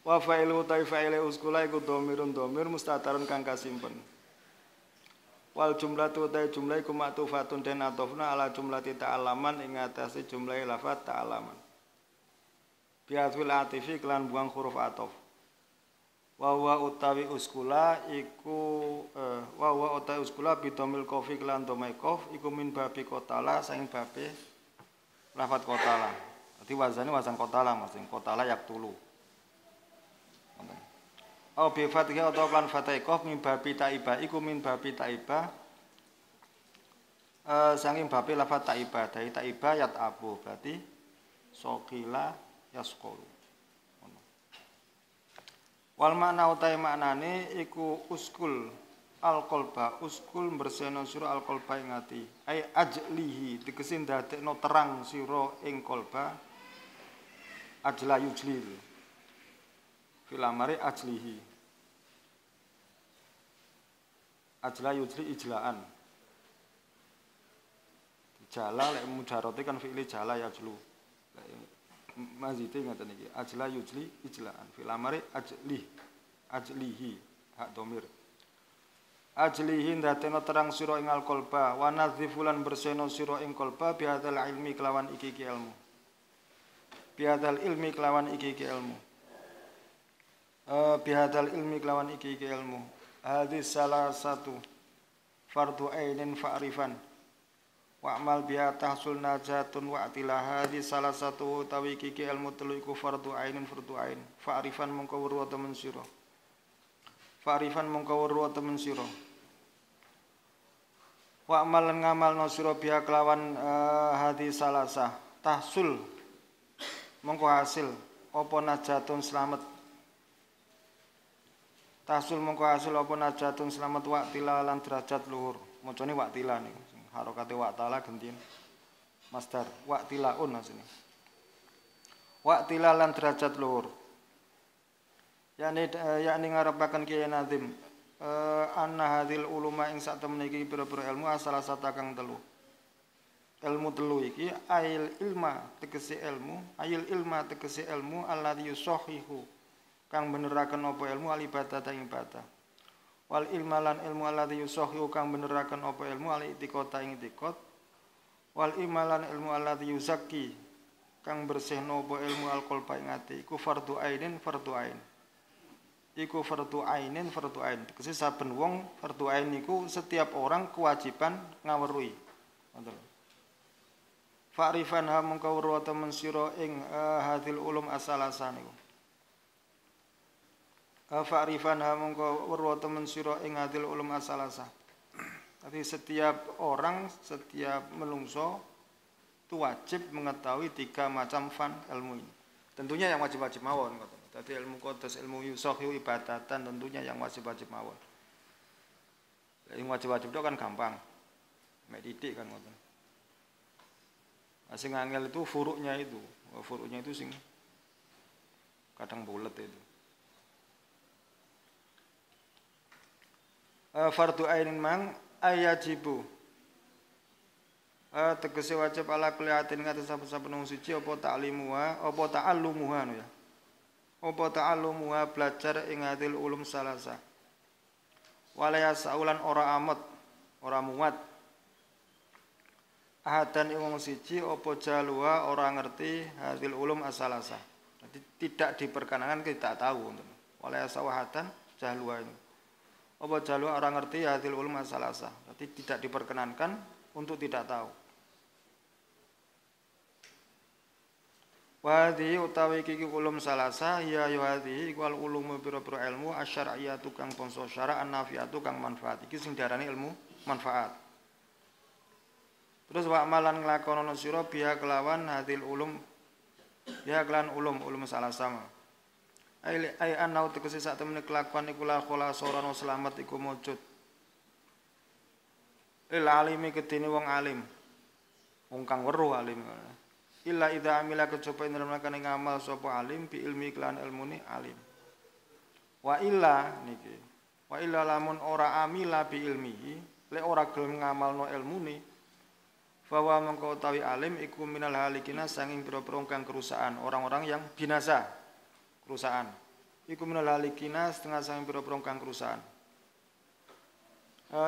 Wa fa'ilu ta fa'ile uskula iku dhamirun dhamir mustatarun kang kasimpen. Wal jumlatu ta jumlah iku ma'tufatun den atofna ala jumlati ta'alaman ing atase jumlah lafaz ta'alaman. Bi'athil atifi kelan buang huruf atof. Wa utawi uskula iku wa utawi uskula bidomil kofi kelan domai kof iku min babi kotala saing babe lafat kotala. Dadi wazane wazan kotala Mas, sing kotala yak tulu. Au bi fathhi atau lan fathai kof min babi taiba iku min babi taiba saking babe lafat taiba dari taiba yat abu berarti sokila yasqulu. Wal makna utahe maknane iku uskul al-qalba, uskul berseno sira al-qalba ing ati. Ai ajlihi tegese ndadekno terang sira ing qalba. Ajla yujli. Filamare ajlihi. Ajla yujli ijlaan. Jala lek mujarate kan fi'li jala yajlu. Mazite ngaten iki. Ajla yujli ijlaan. Filamare ajlihi hak domir. Ajlihi ndatena terang sira ing qalba wa nadhifulan berseno sira ing qalba bihadzal ilmi kelawan iki ilmu. Bihadzal ilmi kelawan iki ilmu. Bihadzal ilmi kelawan iki ilmu. Hadis salah satu fardu ainin fa'rifan. Wa'mal biha tahsul najatun wa'tilah. Hadis salah satu utawi iki ilmu telu iku fardu ainin fardu ain. Fa'rifan mongko weruh temen sira. Fa'rifan mongko weruh temen sira. Wa amal ngamalno sira biha kelawan hadis salasah tahsul mongko hasil apa najatun slamet tahsul mongko hasil apa najatun slamet waqtila lan derajat luhur macane waqtila niku harokate waqtala gentine masdar waqtilaun asline waqtila lan derajat luhur yakni ngarepaken Kiai Nazim anna hadhil uluma ing sak temene iki pira-pira ilmu salah satu kang telu. Ilmu telu iki ail ilma tegese ilmu alladzi yusahihu kang beneraken apa ilmu al ibadah ta ibadah. Wal ilma lan ilmu alladzi yusahihu kang beneraken apa ilmu al itiqad ta itiqad. Wal ilma lan ilmu alladzi yuzakki kang bersihno apa ilmu al qalba ing ati iku fardhu ainin fardhu ain. Iku fardu ainin fardu ain. Tegese saben wong fardu ain niku setiap orang kewajiban ngaweruhi. Ngoten. Fa'rifan ha mengko weruh temen sira ing hadil ulum asalasa niku. Fa'rifan ha mengko weruh temen sira ing hadil ulum asalasa. Tapi setiap orang, setiap menungso itu wajib mengetahui 3 macam fan ilmu ini. Tentunya yang wajib-wajib mawon ngoten. Tadi ilmu qaddas, ilmu yusahihu ibadatan tentunya yang wajib-wajib mawon. Yang wajib-wajib itu kan gampang. Mek titik kan ngoten. Sing angel itu furuknya itu. Furuknya itu sing kadang bulet itu. Fardu ainin mang ayajibu. Tegese wajib ala kuliatin ngaten saben-saben wong suci apa ta'limuha, apa ta'allumuha ya. Apa ta'allumuha belajar ing hadil ulum salasa. Walaya saulan ora amat, ora muat. Ahadan ing wong siji apa jaluha ora ngerti hadil ulum asalasa. Jadi tidak diperkenankan kita tahu. Walaya sawahadan jaluha ini. Apa jaluha ora ngerti hadil ulum asalasa. Jadi tidak diperkenankan untuk tidak tahu. Wa hadhihi utawi iki ulum salasa ya hadhihi iku al ulumu pira-pira ilmu asyariyatu kang bangsa syara' an-nafiatu kang manfaat iki sing diarani ilmu manfaat. Terus wa amalan nglakonono sira biha kelawan hadhil ulum ya kelan ulum salasa. Ai anau tegese sak temene kelakuan iku la khalas ora ono slamet iku mujud. Lil alimi kedene wong alim. Wong kang weruh alim. Illa idza amila kejaba nirmakaning ngamal sapa alim bi ilmi kelan ilmune alim. Wa illa niki. Wa illa lamun ora amila bi ilmihi, lek ora gelem ngamalno ilmune, bahwa mengko utawi alim iku minal halikina sanging pira-pira kang kerusakan, orang-orang yang binasa. Kerusakan. Iku minal halikina setengah sanging pira-pira kang kerusakan.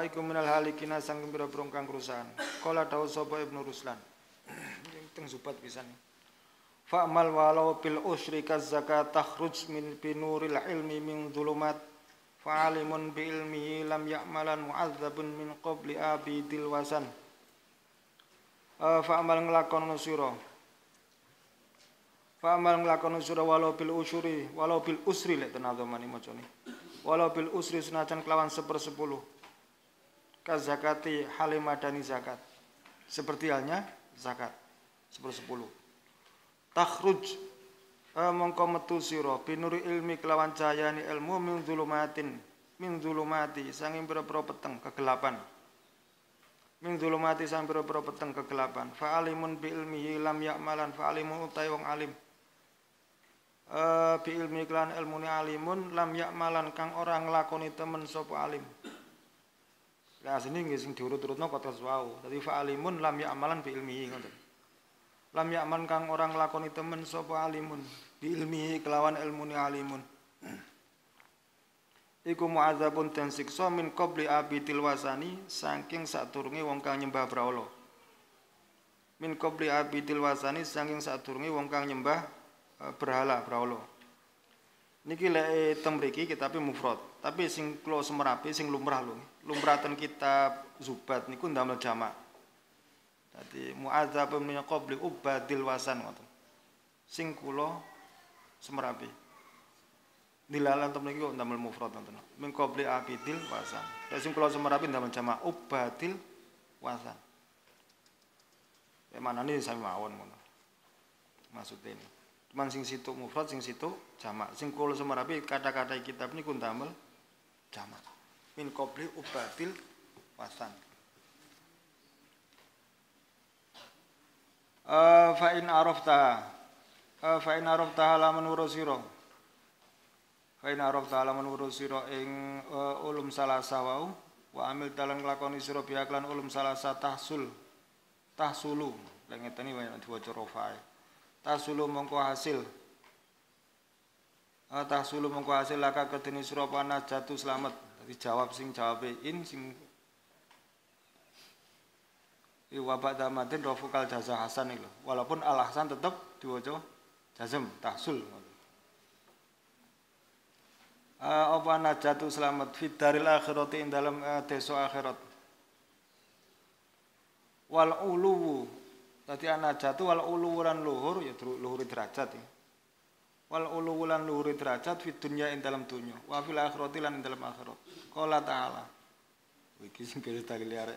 Iku minal halikina sanging pira-pira kang kerusakan. Qala dawuh sapa Ibnu Ruslan. Teng zubat pisan. Fa'mal walau bil usri kaz zakat takhruj min binuril ilmi min dhulumat fa'alimun bi ilmihi lam ya'malan mu'adzabun min qabli abidil wasan. Fa'mal nglakono sira. Fa'mal nglakono sira walau bil usri lek tenadzamane macane. Walau bil usri senajan kelawan 1/10. Kaz zakati halimadani zakat. Seperti halnya zakat 1/10. Takhruj Mongko metu sira binuri ilmi kelawan cahayane ilmu min zulumati sanging pira-pira peteng kegelapan min zulumati sang pira-pira peteng kegelapan fa alimun bi ilmihi lam ya'malan fa alimun utai wong alim bi ilmi kelan ilmune alimun lam ya'malan kang ora nglakoni temen sapa alim. Lah asline nggih sing diurut-urutno kados wau. Dadi fa alimun lam ya'malan bi ilmihi ngoten. Lam ya'man kang ora nglakoni temen sapa alimun bi ilmihi kelawan ilmune alimun. Iku mu'adzabun den siksa min qabli abidil wasani saking sadurunge wong kang nyembah brahala. Min qabli abidil wasani saking sadurunge wong kang nyembah berhala. Niki lek teng mriki kitabe mufrad, tapi sing kula semerapi sing lumrah lho. Lumrah ten kitab Zubat niku ndamel jamak. Dadi mu'adzabun min qabli ubadil wasan ngoten. Sing kula semerapi. Dilalan temen iki kok ndamel mufrad ngoten. Min qabli abidil wasan. Dadi sing kula semerapi ndamel jamak ubadil wasan. Manane sami mawon ngono. Maksude ini. Cuman sing situ mufrad, sing situ jamak. Sing kula semerapi kata-kata kitab niku ndamel jamak. Min qabli ubadil wasan. Fa in arafta lamun urusira. Fa in arafta lamun urusira ing ulum salasa wau wa amil dalan nglakoni sira biak lan ulum salasa tahsulu. Lek ngeteni wae diwaca rofae. Tahsulu mongko hasil. Tahsulu mongko hasil laka kedene sira panajatu slamet. Dadi jawab sing jawabe in sing wabak damadin rofukal jaza hasan itu. Walaupun al hasan tetap diwaca jazm tahsul. Apa najatu selamat fid daril akhirati ing dalam desa akhirat. Wal uluwu dadi najatu wal uluwu lan luhur ya luhur derajat ya. Wal uluwu lan luhur derajat fid dunya ing dalam dunya. Wa fil akhirati lan ing dalam akhirat. Qala ta'ala. Iki sing kene tak liare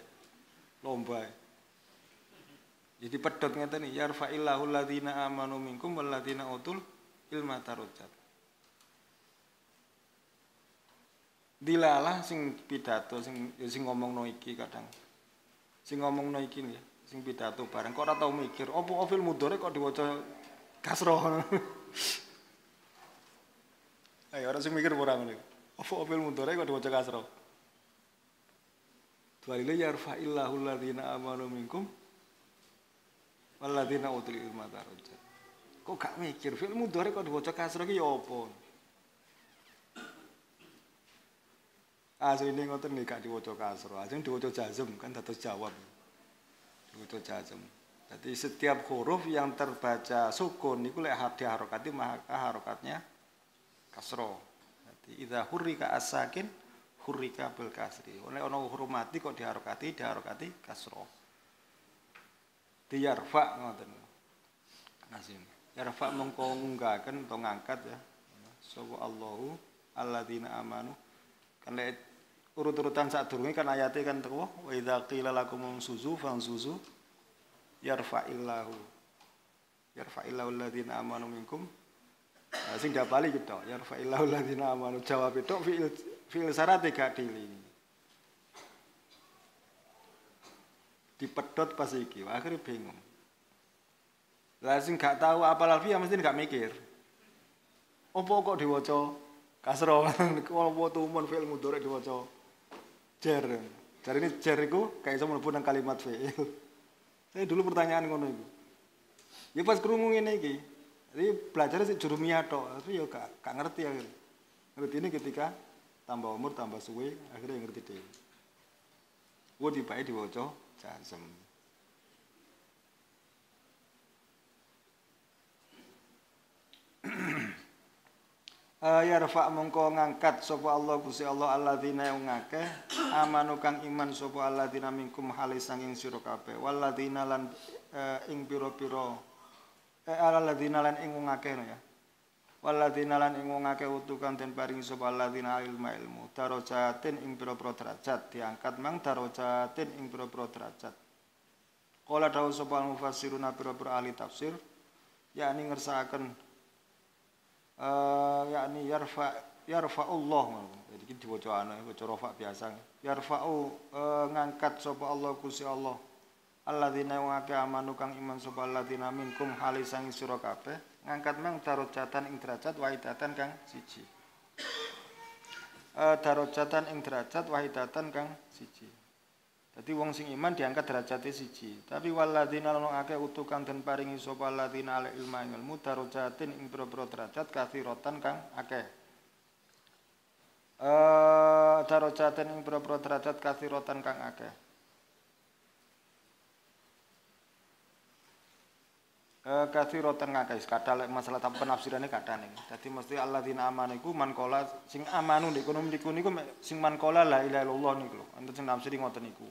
lomba. Jadi pedhot ngeten iki yarfa'illahu alladzina amanu minkum walladzina utul ilma darajat. Dilalah sing pidato sing ngomongno iki kadang. Sing ngomongno iki nggih, sing pidato bareng kok ora tau mikir, opo fil mudhari kok diwaca kasroh. Ayo ora sing mikir ora ngene. Opo fil mudhari kok diwaca kasroh. Dalile yarfa'illahu alladzina amanu minkum walladzina utul ilma darajat. Kok gak mikir fil mudhari kok diwaca kasroh iki ya apa? Asline ngoten nggih gak diwaca kasroh, ajeng diwaca jazm kan dados jawab. Diwaca jazm. Jadi setiap huruf yang terbaca sukun niku lek diharokati maka harokatnya kasroh. Jadi idza hurrika as-sakin hurrika bil kasri. Oleh ana huruf mati kok diharokati kasroh. Diyarfa ngoten. Nasim. Yarfa mengko ngunggaken utawa ngangkat ya. Sapa Allahu alladzina amanu. Kan urut-urutan sadurunge kan ayate kan teko wa idza qila lakum suzu fansuzu yarfa'illahu alladzina amanu minkum. Nah, sing dapali gitu yarfa'illahu alladzina amanu jawab itu fi'il syarat gak dilingi. Dipedhot pas iki akhirnya bingung. Lah sing gak tahu apal alfiah mesti gak mikir. Opo kok diwaca kasroh kalau tumun fi'il mudhari diwaca jar. Jar ini jar iku gak iso mlebu nang kalimat fi'il. Saya dulu pertanyaan ngono iku. Ya pas krungu ngene iki. Jadi belajar sik jurumiyah tok, tapi ya gak ngerti akhirnya. Ngerti ini ketika tambah umur tambah suwe akhirnya ngerti dhewe. Wo dibae diwaca jazm. Yarfa mongko ngangkat sapa Allah Gusti Allah alladzina yang ngakeh amanu kang iman sapa alladzina minkum halis sanging sira kabeh walladzina lan ing pira-pira alladzina lan ing ngakeh ya walladzina lan ing ngakeh utu kang den paring sapa alladzina ilmu darajatin ing pira-pira derajat diangkat mang darajatin ing pira-pira derajat qala dawuh sapa mufassiruna pira-pira ahli tafsir yakni ngersakaken yakni yarfa'ullah. Jadi iki diwaca ana waca rafa biasa. Yarfa'u ngangkat sapa Allah Gusti Allah. Alladzina wa amanu kang iman sapa alladzina minkum halisang sira kabeh ngangkat mang darajatan ing derajat wahidatan kang siji. Darajatan ing derajat wahidatan kang siji. Dadi wong sing iman diangkat derajate siji. Tapi walladzina lan akeh utu kang den paringi sapa alladzina ala ilmu darajatin ing pira-pira derajat kathiratan kang akeh. Darajatin ing pira-pira derajat kathiratan kang akeh. Kathiratan ngakeh kadang lek masalah penafsirane kadang iki. Dadi mesti alladzina amanu iku man qala sing amanu niku niku sing man qala la ilaha illallah niku lho. Enten sing nafsiri ngoten niku.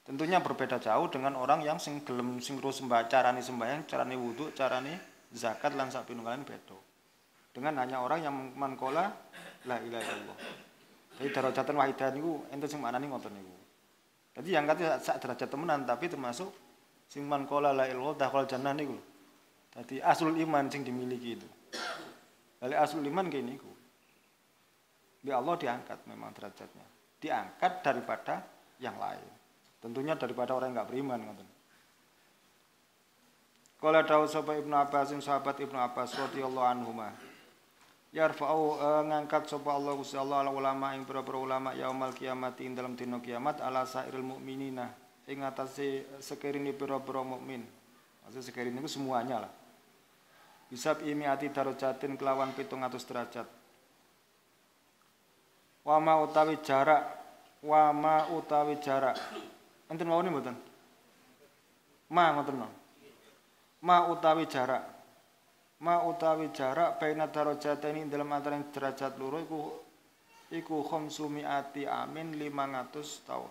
Tentunya berbeda jauh dengan orang yang sing gelem sing terus carane sembahyang, carane wudu, carane zakat lan sak pinunggalan beda. Dengan hanya orang yang man qala la ilaha illallah. Jadi darajatan wahidah niku enten sing maknane ngoten niku. Jadi yang kate sak derajat temenan tapi termasuk sing man qala la ilaha illallah dakhal jannah niku. Dadi aslul iman sing dimiliki itu. Bali aslul iman kayak niku. Di Allah diangkat memang derajatnya. Diangkat daripada yang lain. Tentunya daripada orang yang enggak beriman ngoten. Qala dawu sapa Ibnu Abbas sahabat Ibnu Abbas radhiyallahu anhuma. Yarfa'u ngangkat sapa Allah Gusti Allah ala ulama ing pira-pira ulama yaumul kiamat ing dalam dina kiamat ala sairil mukminina ing atase sekerine pira-pira mukmin. Maksud sekerine niku semuanya lah. Bisab imiati darajatin kelawan 700 derajat. Wa ma utawi jarak. Enten mawon mboten? Ma ngoten no. Ma utawi jarak baina darajataini dalam antaraning derajat loro iku khamsumiati amin 500 tahun.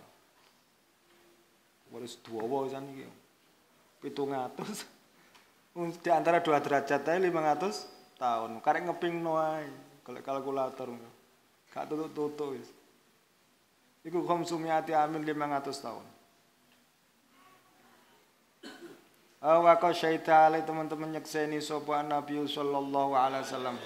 Wis dawa pisan iki. 700. Di antara dua derajat ae 500 tahun. Karek ngepingno ae golek kalkulator. Gak tutuk-tutuk wis. Iku khamsumiati amin 500 tahun. Awaka syaita alai teman-teman nyekseni sapa Nabi sallallahu alaihi wasallam.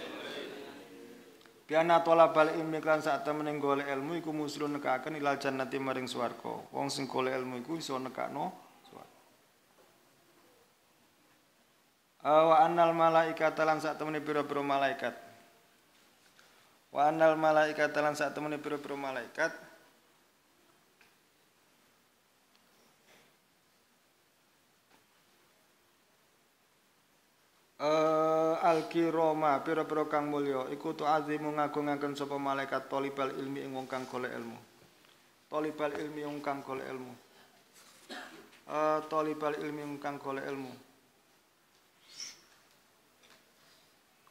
Biana tolabal ilmi kan sak temene golek ilmu iku muslun nekaken ilal jannati maring swarga. Wong sing golek ilmu iku iso nekakno swarga. Wa annal malaikata lan sak temene pira-pira malaikat. Wa annal malaikata lan sak temene pira-pira malaikat al-kirama pira-pira kang mulya iku tu'azimu ngagungaken sapa malaikat talibal ilmi ing wong kang golek ilmu. Talibal ilmi wong kang golek ilmu. Talibal ilmi wong kang golek ilmu.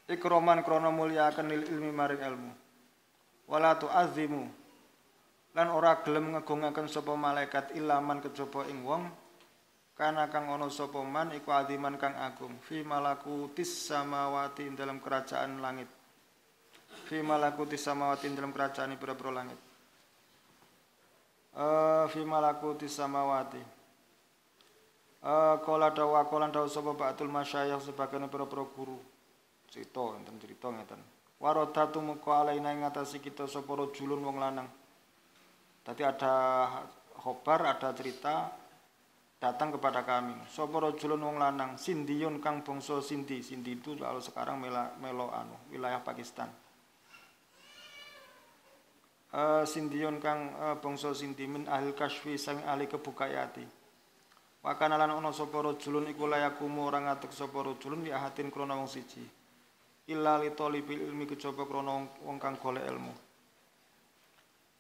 Ikroman krana mulyakaken ilmi maring ilmu. Wala tu'azimu lan ora gelem ngagungaken sapa malaikat ilaman kejaba ing wong kana kang ana sapa man iku aziman kang agung fi malakutis samawati ing dalam kerajaan langit fi malakutis samawati ing dalam kerajaan pira-pira langit fi malakutis samawati kala dawa sapa ba'dul masyayikh sebagian pira-pira guru cerita enten cerita ngeten waradatu muka alaina ing ngatasi kita sapa rajulun wong lanang tadi ada khobar ada cerita datang kepada kami sapa rajulun wong lanang Sindiyun kang bangsa Sindi itu lalu sekarang melo wilayah Pakistan Sindiyun kang bangsa Sindi min ahli kasfi sang ahli kebukayati wa kana lan ana sapa rajulun iku layakumu ora ngatek sapa rajulun li ahatin krana wong siji illa li talibil ilmi kejaba krana wong kang golek ilmu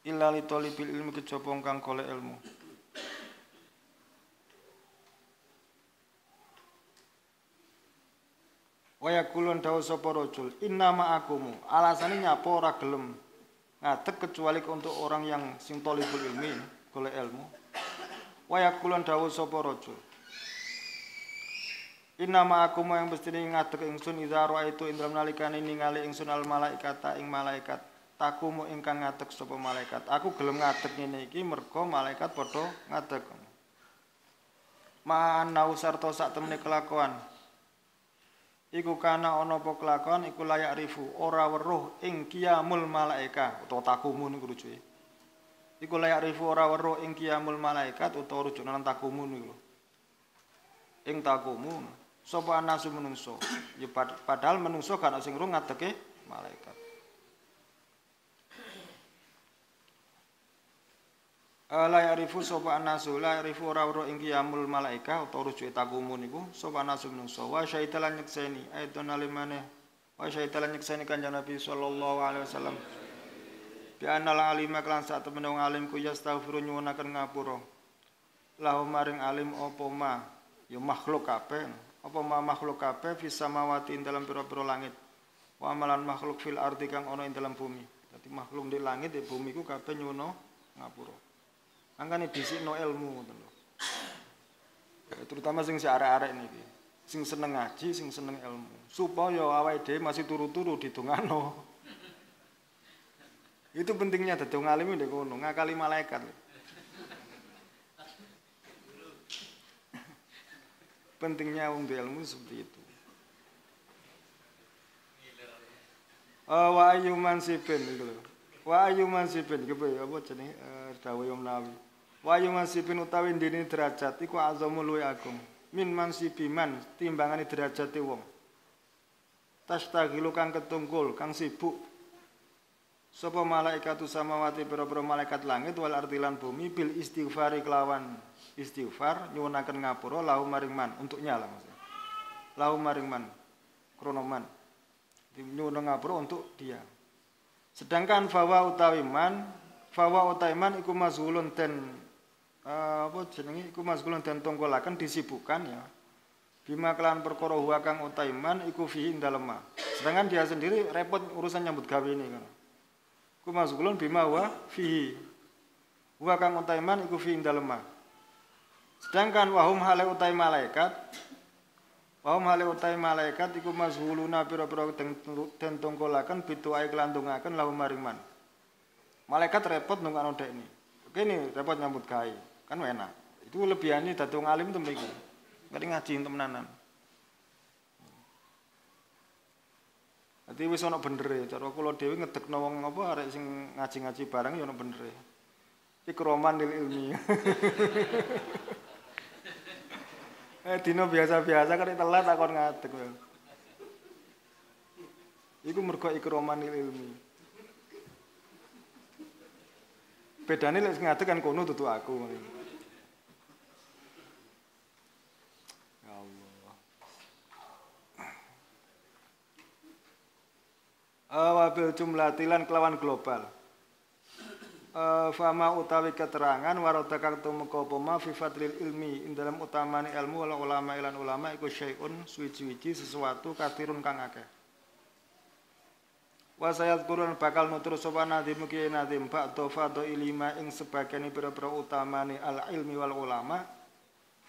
illa li talibil ilmi kejaba wong kang golek ilmu Waya kulon dawu sapa rajul inna ma'akumu alasane nyapa ora gelem ngadeg kecuali untuk orang yang sing thalibul ilmi golek ilmu waya kulon dawu sapa rajul inna ma'akumu yang mestine ngadeg ingsun idza ra'aitu ing dalem nalikane ningali ingsun al malaikata ing malaikat takumu ingkang ngadeg sapa malaikat aku gelem ngadeg ngene iki merga malaikat padha ngadeg ma'an nau sarta sak temene kelakuan iku kana ana apa kelakon iku layak rifu ora weruh ing qiyamul malaika utawa takumun iku rujuke iku layak rifu ora weruh ing qiyamul malaikat utawa rujuk nang takumun iku ing takumun sapa anasu menungso ya padahal menungso kan sing ru ngadeke malaikat la ya'rifu sapa anasu la ya'rifu ora weruh ing qiyamul malaika utawa rujuke takumun iku sapa anasu menungso wa syaitalan nyekseni aidon alimane wa syaitalan nyekseni kanjeng Nabi sallallahu alaihi wasallam bi anal alima kelan sak temene wong alim ku yastaghfiru nyuwunaken ngapura lahu maring alim apa ma ya makhluk kabeh apa ma makhluk kabeh fis samawati ing dalam pira-pira langit wa amalan makhluk fil ardi kang ana ing dalam bumi dadi makhluk di langit di bumi ku kabeh nyuwuna ngapura angkane dhisikno ilmu ngoten lho. Terutama sing arek-arek niki, sing seneng ngaji, sing seneng ilmu, supaya awake dhewe masih turu-turu didongano. Itu pentingnya dadi wong alim ndek kono, ngakali malaikat. Pentingnya wong ilmu seperti itu. Wa ayyuman sibin iku lho. Wa ayyuman sibin kepe apa jenenge dawuh Imam Nawawi. Wa yumasibin utawi ndene derajat iku azamul luwih agung min mansibiman timbangane derajate wong tastaghilu kang ketungkul kang sibuk sapa malaikatu samawati pira-pira malaikat langit wal ardi lan bumi bil istighfari kelawan istighfar nyuwunaken ngapura lahu maring man untuk nyala maksudnya lahu maring man krana man nyuwun ngapura untuk dia sedangkan fawa utawi man iku mazhulun ten apa jenenge iku masgulun den tongkolaken disibukkan ya bima kelan perkara huwa kang utaiman iku fihi dalem sedangkan dia sendiri repot urusan nyambut gawe ini kan iku masgulun bima huwa fihi huwa kang utaiman iku fihi dalem sedangkan wahum hale utai malaikat iku mazhuluna pira-pira den tongkolaken bituai kelandungaken lahum maringman malaikat repot nungkano dekne kene repot nyambut gawe kan enak itu lebihane dadi wong alim tembe iku ngerti ngaji temenanan dadi wis ana benere cara kula dhewe ngedekno wong apa arek sing ngaji-ngaji bareng ya ana benere ikroman lil ilmi dino biasa-biasa kan telat takon ngadeg iku mergo ikroman lil ilmi bedane lek sing ngadeg kan kono dudu aku wabil jumlatilan kelawan global fama utawi keterangan warada kang tumeka apa ma fi fadlil ilmi ing dalam utamane ilmu wal ulama ilan ulama iku syai'un suwi-wiji sesuatu kathirun kang akeh wa sayadkurun bakal nutur sapa nadim ki nadim ba'da fadhailima ing sebagian pira-pira utamane al ilmi wal ulama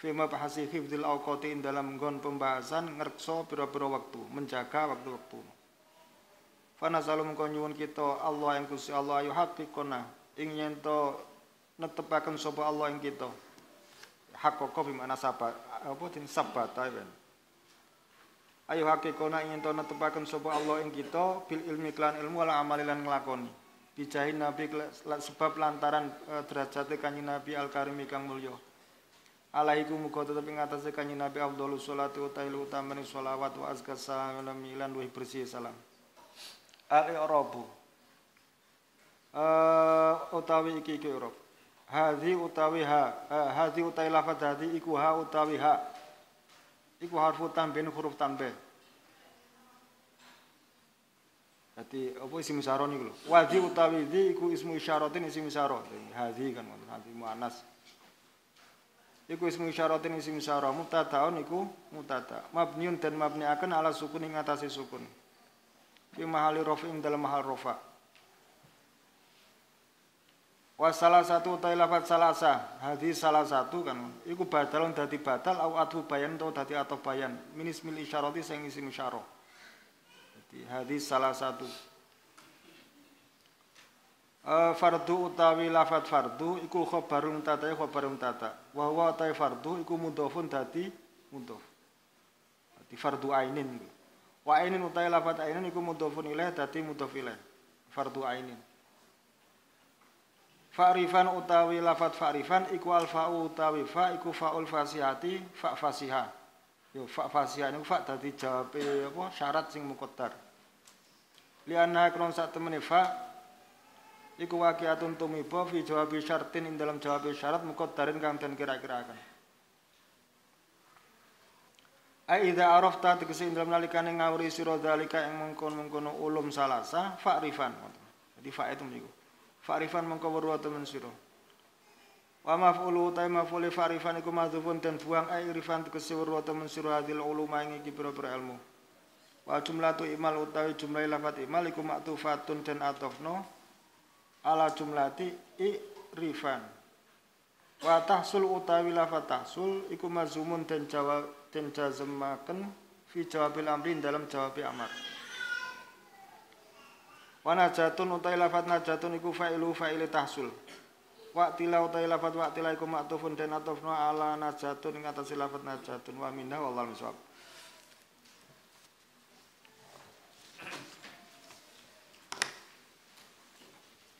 fi mabhasi hifdzil awqati ing dalam nggon pembahasan ngreksa pira-pira wektu menjaga waktu-waktu Fana salum kau nyuwun kita Allah yang Gusti Allah ayu hakikona ing yen to netepaken sapa Allah ing kita. Hakoko bimana sabat apa din sabata ben. Ayu hakikona ing yen to netepaken sapa Allah ing kita bil ilmi klan ilmu wala amali lan nglakoni. Bijahin Nabi sebab lantaran derajate kanjeng Nabi al-Karim kang mulya. Alaihi muga tetep ing atase kanjeng Nabi afdhalus sholati wa tailu utamane sholawat wa azka salam lan luwih bersih salam. Al-i'rabu utawi iki i'rab hadhi utawi ha hadhi utawi lafadz hadhi iku ha utawi ha iku harfu tanbih huruf tanbih dadi apa isim isyarah niku lho wadhi utawi dhi iku ismu isyaratin isim isyarah hadhi kan hadhi muannas iku ismu isyaratin isim isyarah mubtadaun iku mubtada mabniun dan mabniaken ala sukun ing atase sukun fi mahali raf'in dalam mahal rafa. Wa salah satu utai lafaz salasa, hadis salah satu kan iku badalun dadi batal au athu bayan atau dadi atau bayan min ismil isyarati sing isim isyarah. Dadi hadis salah satu. Fardu utawi lafaz fardu iku khabarun tata khabarun tata. Wa huwa utai fardu iku mudhofun dadi mudhof. Dadi fardu ainin. Wa ainin utai lafat ainin iku mudhofun ilaih dadi mudhof ilaih. Fardhu ainin. Fa'rifan utawi lafat fa'rifan iku alfa'u utawi fa iku fa'ul fasihati fa fasiha. Yo fa fasiha niku fa dadi jawabe apa syarat sing muqaddar. Lianna kron sak temene fa iku waqi'atun tumiba fi jawabi syartin ing dalam jawab syarat muqaddarin kang den kira-kirakan. Aidza arafta tegese ing dalam nalikane ngawuri sira zalika ing mengkon-mengkono ulum salasa fa'rifan. Jadi fa itu niku. Fa'rifan mengko weruh temen sira. Wa maf'ulu ta maf'ul fa'rifan iku madzufun den buang airifan tegese weruh temen sira hadil uluma ing iki pira-pira ilmu. Wa jumlatu imal utawi jumlah lafat imal iku maktufatun den atofno ala jumlati i'rifan. Wa tahsul utawi lafat tahsul iku mazumun den jazmaken fi jawabil amri dalam jawab amar. Wa najatun utawi lafat najatun iku fa'ilu fa'ile tahsul. Wa tila utawi lafat wa tila iku maktufun den atofno ala najatun ing atase lafat najatun wa minna wallahu a'lam.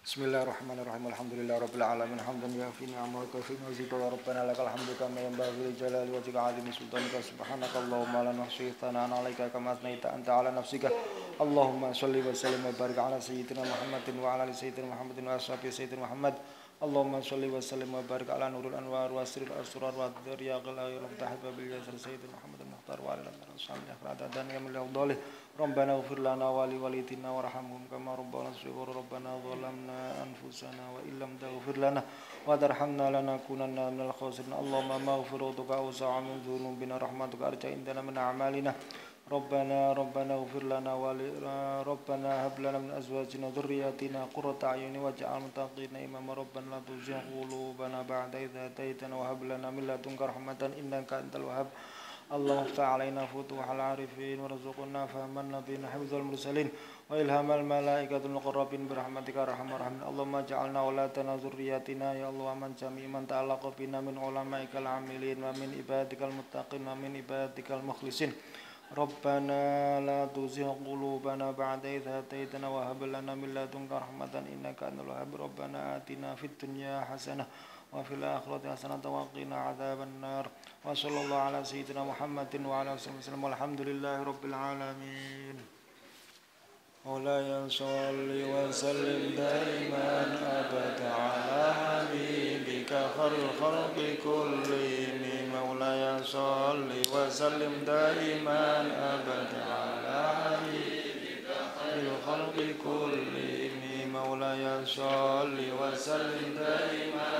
Bismillahirrahmanirrahim. Alhamdulillahirabbil alamin. Hamdan yafi ni'amahu wa yafi mazida ya rabbana lakal hamdu kama yanbaghi li jalali wajhika 'azimi sultanika subhanakallahumma la nuhsi thana'an 'alaika kama athnayta anta 'ala nafsika. Allahumma shalli wa sallim wa barik 'ala sayyidina Muhammadin wa 'ala ali sayyidina Muhammadin wa ashabi sayyidina Muhammad. Allahumma shalli wa sallim wa barik 'ala nuril anwar wa asril asrar wa dzariyaqil ayil mutahibba bil yasr sayyidina Muhammadin muhtar wa 'ala alihi wa sahbihi dan ya min afdalih. Rabbana ighfir lana wa li walidina warhamhum kama rabbana shighara rabbana zalamna anfusana wa illam taghfir lana wa tarhamna lanakunanna minal khasirin. Allahumma maghfiratuka awsa'a min dhunubina rahmatuka arja indana min a'malina. Rabbana ighfir lana wa li rabbana hab lana min azwajina dhurriyyatina qurrata a'yunin waj'alna muttaqina imama. Rabbana la tuzigh qulubana ba'da idh hadaytana wa hab lana min ladunka rahmatan innaka antal wahhab. اللهم افتح علينا فتوح العارفين وارزقنا فهم النبيين حفظ المرسلين وإلهام الملائكة المقربين برحمتك أرحم الراحمين. اللهم اجعلنا أولادنا ذرياتنا يا الله من جميع من تعلق بنا من علمائك العاملين ومن عبادك المتقين ومن عبادك المخلصين. ربنا لا تزغ قلوبنا بعد إذ هديتنا وهب لنا من لدنك رحمة إنك أنت الوهاب. ربنا آتنا في الدنيا حسنة وفي الآخرة حسنة وقنا عذاب النار. وصلى الله على سيدنا محمد وعلى آله وسلم والحمد لله رب العالمين. مولاي صل وسلم دائما أبدا على حبيبك خير الخلق كلهم. مولاي صل وسلم دائما أبدا على حبيبك خير الخلق كلهم. مولاي صل وسلم دائما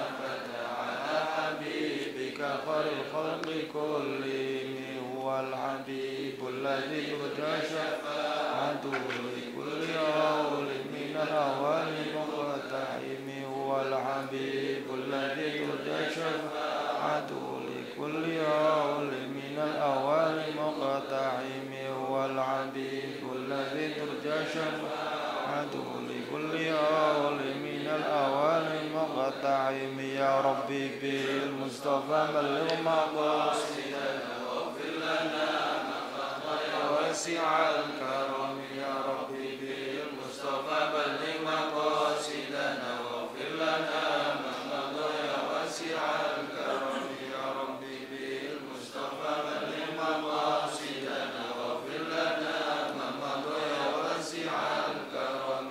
أبدا على حبيبك خير الخلق كلهم. هو الحبيب الذي يرجى شفاعته لكل هول من الأهوال مقتحم. هو الحبيب الذي يرجى شفاعته لكل هول من الأهوال مقتحم. هو الحبيب الذي يرجى شفاعته لكل هول من الأهوال مقتحم. يا ربي بالمصطفى بلغ مقاصدنا واغفر لنا ما خطأ واسع الكرم. يا ربي بالمصطفى بلغ مقاصدنا واغفر لنا ما خطأ واسع الكرم. يا ربي بالمصطفى بلغ مقاصدنا واغفر لنا ما خطأ واسع الكرم.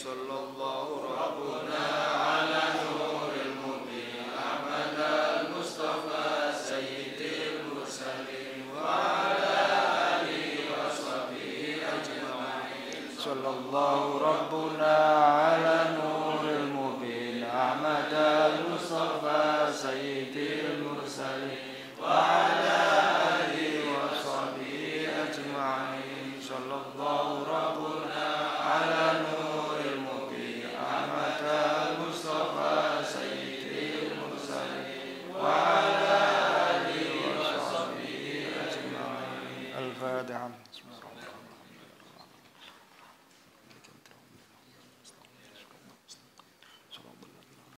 صلى الله ربنا على نور المبين أحمد المصطفى سيد المرسلين وعلى آله وصحبه أجمعين. صلى الله ربنا على نور المبين أحمد المصطفى سيد المرسلين وعلى آله وصحبه أجمعين. صلى الله ربنا على نور المبين أحمد المصطفى سيد المرسلين وعلى آله وصحبه أجمعين. الفاتحة.